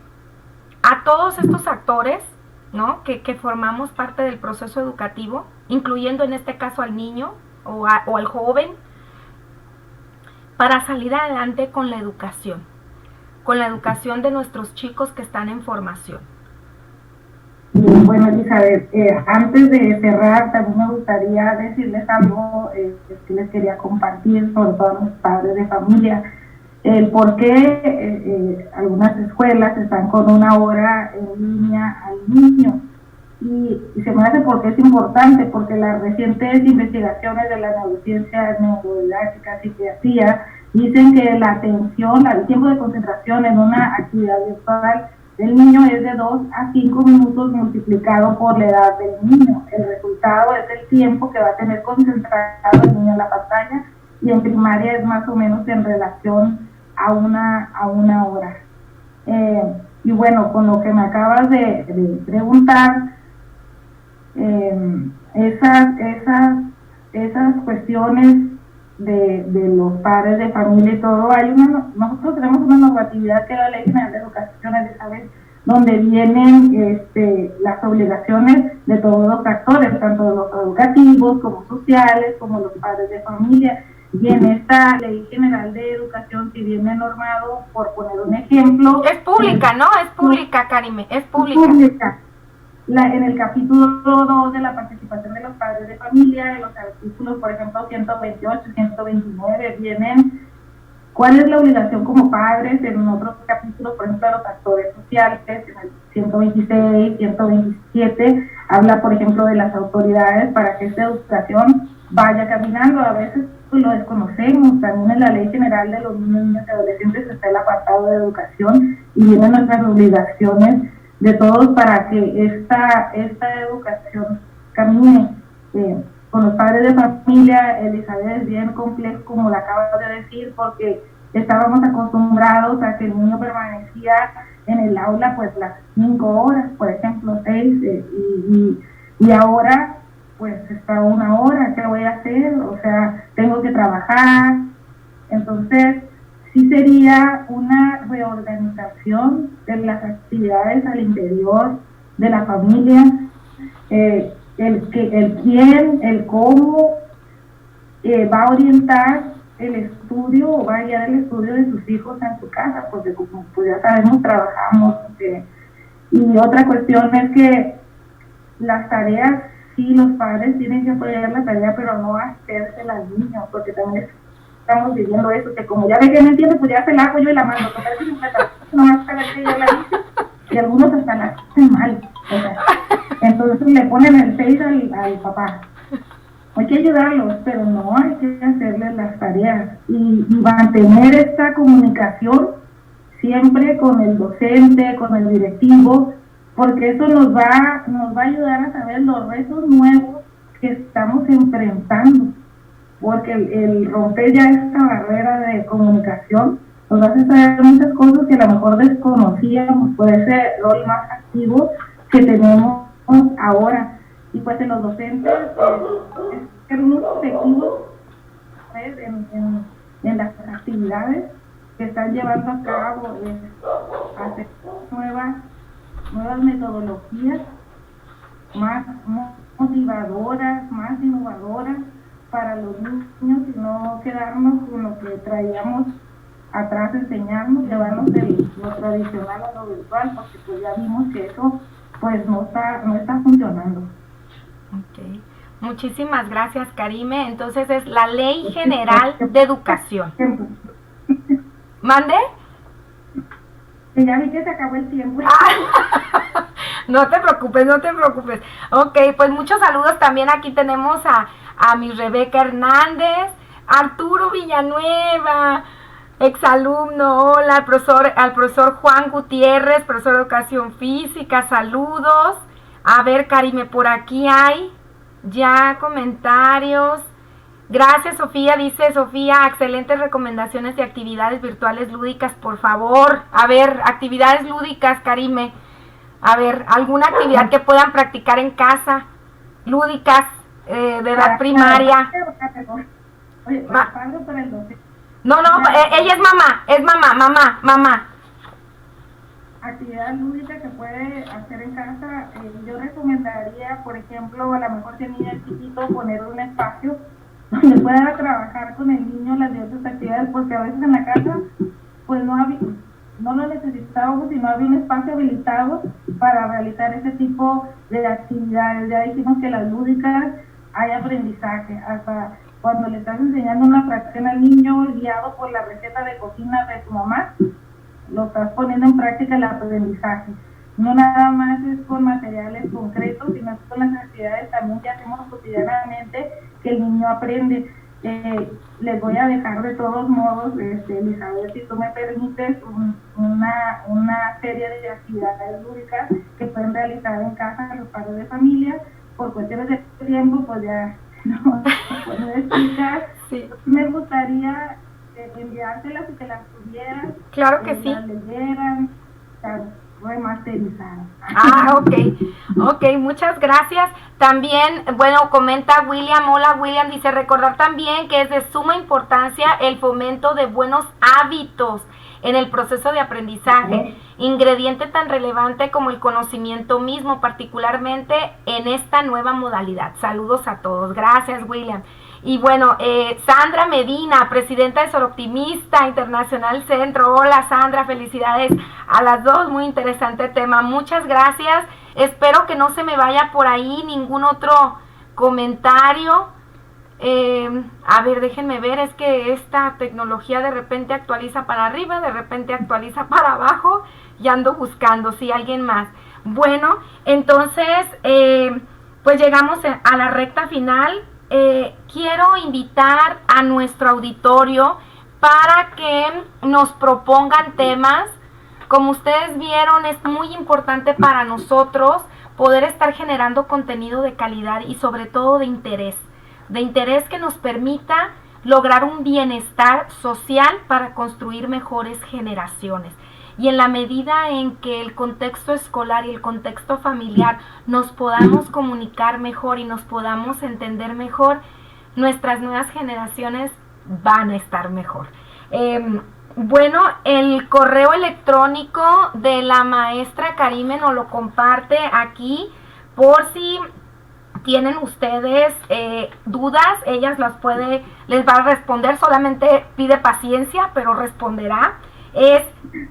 a todos estos actores, ¿no? que formamos parte del proceso educativo, incluyendo en este caso al niño o al joven, para salir adelante con la educación de nuestros chicos que están en formación? Bueno, Elizabeth, antes de cerrar, también me gustaría decirles algo que les quería compartir, sobre todo a los padres de familia, el por qué algunas escuelas están con una hora en línea al niño. Y se me hace porque es importante, porque las recientes investigaciones de las neurociencias, neurodidáctica, psiquiatría, dicen que la atención, el tiempo de concentración en una actividad virtual del niño es de 2 a 5 minutos multiplicado por la edad del niño. El resultado es el tiempo que va a tener concentrado el niño en la pantalla, y en primaria es más o menos en relación a una hora. Y bueno, con lo que me acabas de preguntar, esas cuestiones de los padres de familia y todo, nosotros tenemos una normatividad que es la Ley General de Educación, Elizabeth, donde vienen las obligaciones de todos los actores, tanto los educativos como sociales, como los padres de familia. Y en esta Ley General de Educación, si viene normado, por poner un ejemplo... Es pública, ¿no? Es pública, Karime, es pública. En el capítulo 2 de la participación de los padres de familia, en los artículos, por ejemplo, 128, 129, vienen cuál es la obligación como padres. En otros capítulos, por ejemplo, de los actores sociales, en el 126, 127, habla, por ejemplo, de las autoridades para que esta educación vaya caminando. A veces lo desconocemos. También en la Ley General de los Niños y Adolescentes está el apartado de educación, y vienen nuestras obligaciones de todos para que esta educación camine. Con los padres de familia, Elizabeth, es bien complejo, como la acabas de decir, porque estábamos acostumbrados a que el niño permanecía en el aula pues las 5 horas, por ejemplo, 6, y ahora pues está 1 hora. ¿Qué voy a hacer? O sea, tengo que trabajar. Entonces, sí sería una reorganización de las actividades al interior de la familia, el quién, el cómo va a orientar el estudio o va a guiar el estudio de sus hijos en su casa, porque como pues ya sabemos, trabajamos. Y otra cuestión es que las tareas, sí, los padres tienen que apoyar la tarea, pero no hacérsela al niño, porque también estamos viviendo eso, que como ya ve que no entiende, pues ya se la hago yo y la mando, no más saber que yo la hice, y algunos hasta la hacen mal, o sea, entonces le ponen el 6 al papá. Hay que ayudarlos, pero no hay que hacerles las tareas, y mantener esta comunicación siempre con el docente, con el directivo, porque eso nos va a ayudar a saber los retos nuevos que estamos enfrentando, porque el romper ya esta barrera de comunicación nos hace saber muchas cosas que a lo mejor desconocíamos por ese rol más activo que tenemos ahora. Y pues en los docentes es ser unos efectivos en las actividades que están llevando a cabo, hacer nuevas metodologías más motivadoras, más innovadoras para los niños y no quedarnos con lo que traíamos atrás, enseñarnos, llevarnos de lo tradicional a lo virtual, porque pues ya vimos que eso pues no está funcionando. Okay. Muchísimas gracias, Karime. Entonces es la Ley General de Educación. ¿Mande? Que ya vi que se acabó el tiempo. No te preocupes, no te preocupes. Ok, pues muchos saludos también. Aquí tenemos a mi Rebeca Hernández, Arturo Villanueva, exalumno, hola, al profesor Juan Gutiérrez, profesor de Educación Física, saludos. A ver, Karime, por aquí hay ya comentarios. Gracias, Sofía, dice Sofía, excelentes recomendaciones de actividades virtuales lúdicas, por favor. A ver, actividades lúdicas, Karime. A ver, alguna actividad que puedan practicar en casa, lúdicas, de edad primaria. Oye, para el docente. No, ella es mamá. Actividad lúdica que puede hacer en casa, yo recomendaría, por ejemplo, a lo mejor si el niño es chiquito, poner un espacio donde pueda trabajar con el niño las diversas actividades, porque a veces en la casa pues no lo necesitábamos y no había un espacio habilitado para realizar ese tipo de actividades. Ya dijimos que las lúdicas hay aprendizaje, hasta cuando le estás enseñando una fracción al niño guiado por la receta de cocina de su mamá, lo estás poniendo en práctica el aprendizaje. No nada más es con materiales concretos, sino con las actividades también que hacemos cotidianamente que el niño aprende. Les voy a dejar de todos modos, Elizabeth, si tú me permites, una serie de actividades lúdicas que pueden realizar en casa los padres de familia. Por cuestiones de tiempo, pues ya no puedo explicar. Sí. Me gustaría enviárselas y que las tuvieran. Claro que sí. Las leyeran, remasterizadas. Ok, muchas gracias. También, bueno, comenta William, hola William, dice recordar también que es de suma importancia el fomento de buenos hábitos en el proceso de aprendizaje, ingrediente tan relevante como el conocimiento mismo, particularmente en esta nueva modalidad. Saludos a todos. Gracias, William. Y bueno, Sandra Medina, presidenta de Soroptimista Internacional Centro. Hola, Sandra, felicidades a las dos, muy interesante tema. Muchas gracias. Espero que no se me vaya por ahí ningún otro comentario. A ver, déjenme ver, es que esta tecnología de repente actualiza para arriba, de repente actualiza para abajo y ando buscando si alguien más. Bueno, entonces, pues llegamos a la recta final. Quiero invitar a nuestro auditorio para que nos propongan temas. Como ustedes vieron, es muy importante para nosotros poder estar generando contenido de calidad y sobre todo de interés que nos permita lograr un bienestar social para construir mejores generaciones. Y en la medida en que el contexto escolar y el contexto familiar nos podamos comunicar mejor y nos podamos entender mejor, nuestras nuevas generaciones van a estar mejor. Bueno, el correo electrónico de la maestra Karime nos lo comparte aquí por si tienen ustedes dudas, ellas les va a responder, solamente pide paciencia, pero responderá. Es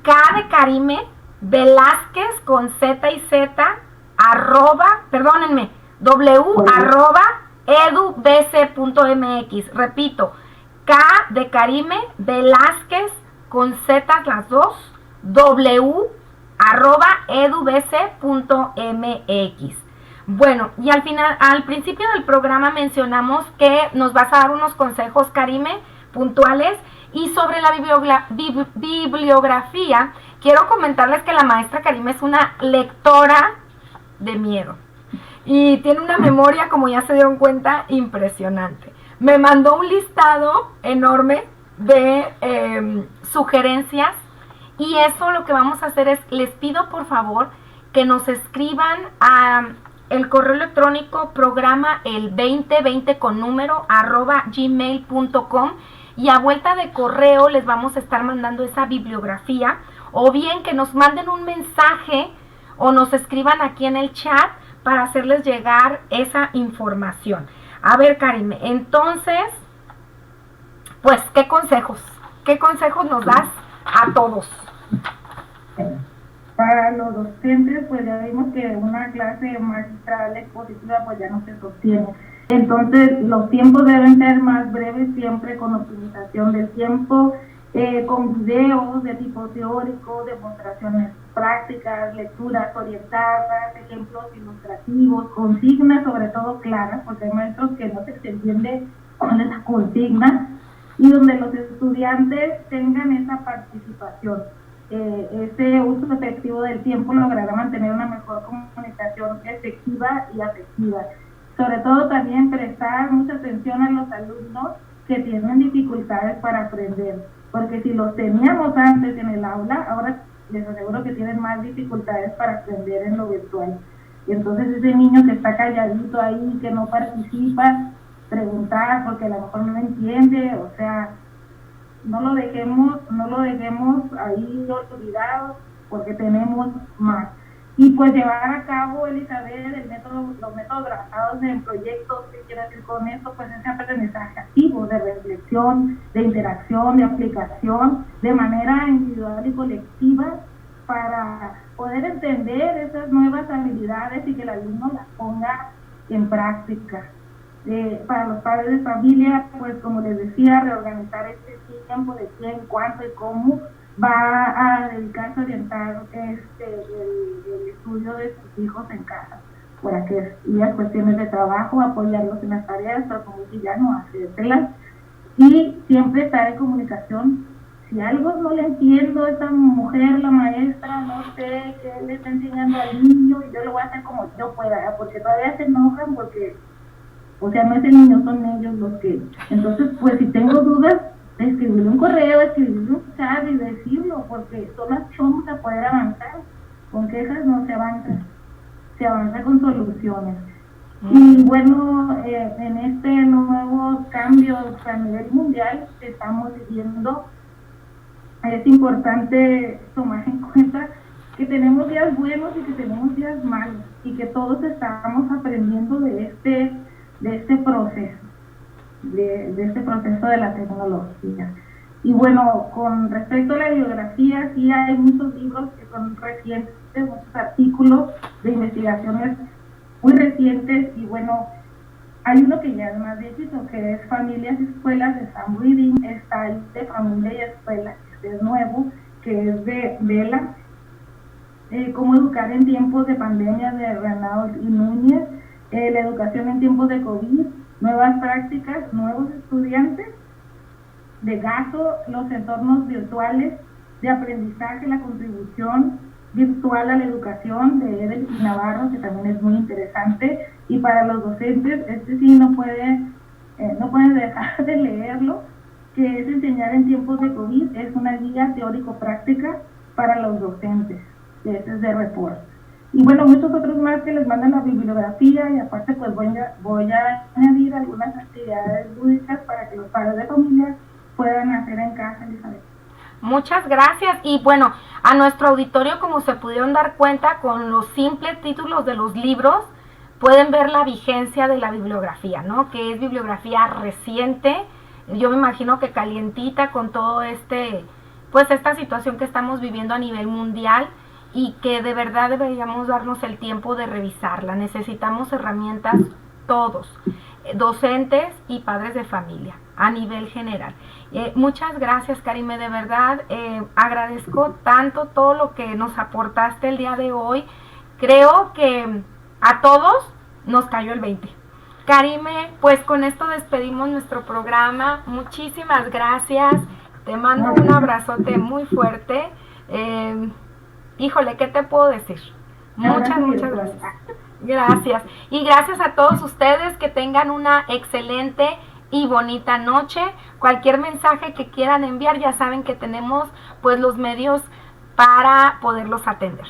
K de Karime Velázquez con Z y Z edubc.mx. Repito, K de Karime Velázquez con Z las dos, edubc.mx. Bueno, y al principio del programa mencionamos que nos vas a dar unos consejos, Karime, puntuales, Y sobre la bibliografía, quiero comentarles que la maestra Karime es una lectora de miedo. Y tiene una memoria, como ya se dieron cuenta, impresionante. Me mandó un listado enorme de sugerencias, y eso lo que vamos a hacer es, les pido por favor que nos escriban a el correo electrónico programa el 2020 con número @gmail.com, y a vuelta de correo les vamos a estar mandando esa bibliografía, o bien que nos manden un mensaje o nos escriban aquí en el chat para hacerles llegar esa información. A ver, Karime, entonces, pues, ¿qué consejos nos das a todos? Para los docentes, pues ya vimos que una clase magistral expositiva pues ya no se sostiene. Entonces, los tiempos deben ser más breves, siempre con optimización del tiempo, con videos de tipo teórico, demostraciones prácticas, lecturas orientadas, ejemplos ilustrativos, consignas sobre todo claras, porque hay maestros que no se entiende cuál es la consigna, y donde los estudiantes tengan esa participación. Ese uso efectivo del tiempo logrará mantener una mejor comunicación efectiva y afectiva. Sobre todo también prestar mucha atención a los alumnos que tienen dificultades para aprender, porque si los teníamos antes en el aula, ahora les aseguro que tienen más dificultades para aprender en lo virtual. Y entonces ese niño que está calladito ahí, que no participa, preguntar porque a lo mejor no entiende, o sea, no lo dejemos ahí olvidado, porque tenemos más. Y pues llevar a cabo, Elizabeth, los métodos basados en proyectos. ¿Qué quiero decir con esto? Pues ese aprendizaje activo, de reflexión, de interacción, de aplicación, de manera individual y colectiva, para poder entender esas nuevas habilidades y que el alumno las ponga en práctica. Para los padres de familia, pues como les decía, reorganizar este tiempo de quién, cuánto y cómo va a dedicarse a orientar el estudio de sus hijos en casa, para que las cuestiones de trabajo, apoyarlos en las tareas, pero como si ya no hacérselas, y siempre estar en comunicación. Si algo no le entiendo a esta mujer, la maestra, no sé qué le está enseñando al niño, y yo lo voy a hacer como yo pueda, porque todavía se enojan porque, o sea, no es el niño, son ellos los que... Entonces, pues si tengo dudas, escribirle un correo, escribirle un chat y decirlo, porque son las formas de poder avanzar. Con quejas no se avanza, se avanza con soluciones. Y bueno, en este nuevo cambio a nivel mundial que estamos viviendo, es importante tomar en cuenta que tenemos días buenos y que tenemos días malos, y que todos estamos aprendiendo de este proceso, de este proceso de la tecnología. Y bueno, con respecto a la bibliografía, sí hay muchos libros que son recientes, muchos artículos de investigaciones muy recientes, y bueno, hay uno que ya es más viejito, que es Familias y Escuelas, de Sam Reading. Está el de Familia y Escuela, que es nuevo, que es de Vela, Cómo educar en tiempos de pandemia, de Renaud y Núñez, la educación en tiempos de COVID, nuevas prácticas, nuevos estudiantes, de Gato, los entornos virtuales de aprendizaje, la contribución virtual a la educación, de Edel y Navarro, que también es muy interesante. Y para los docentes, sí no pueden dejar de leerlo, que es Enseñar en tiempos de COVID, es una guía teórico-práctica para los docentes, que es de Report. Y bueno, muchos otros más que les mandan la bibliografía, y aparte pues voy a añadir algunas actividades lúdicas para que los padres de familia puedan hacer en casa, Elizabeth. Muchas gracias. Y bueno, a nuestro auditorio, como se pudieron dar cuenta, con los simples títulos de los libros, pueden ver la vigencia de la bibliografía, ¿no? Que es bibliografía reciente. Yo me imagino que calientita con todo esta situación que estamos viviendo a nivel mundial, y que de verdad deberíamos darnos el tiempo de revisarla. Necesitamos herramientas todos, docentes y padres de familia, a nivel general. Muchas gracias, Karime, de verdad agradezco tanto todo lo que nos aportaste el día de hoy. Creo que a todos nos cayó el 20. Karime, pues con esto despedimos nuestro programa. Muchísimas gracias. Te mando un abrazote muy fuerte. Híjole, ¿qué te puedo decir? Muchas gracias. Gracias. Y gracias a todos ustedes, que tengan una excelente y bonita noche. Cualquier mensaje que quieran enviar, ya saben que tenemos pues los medios para poderlos atender.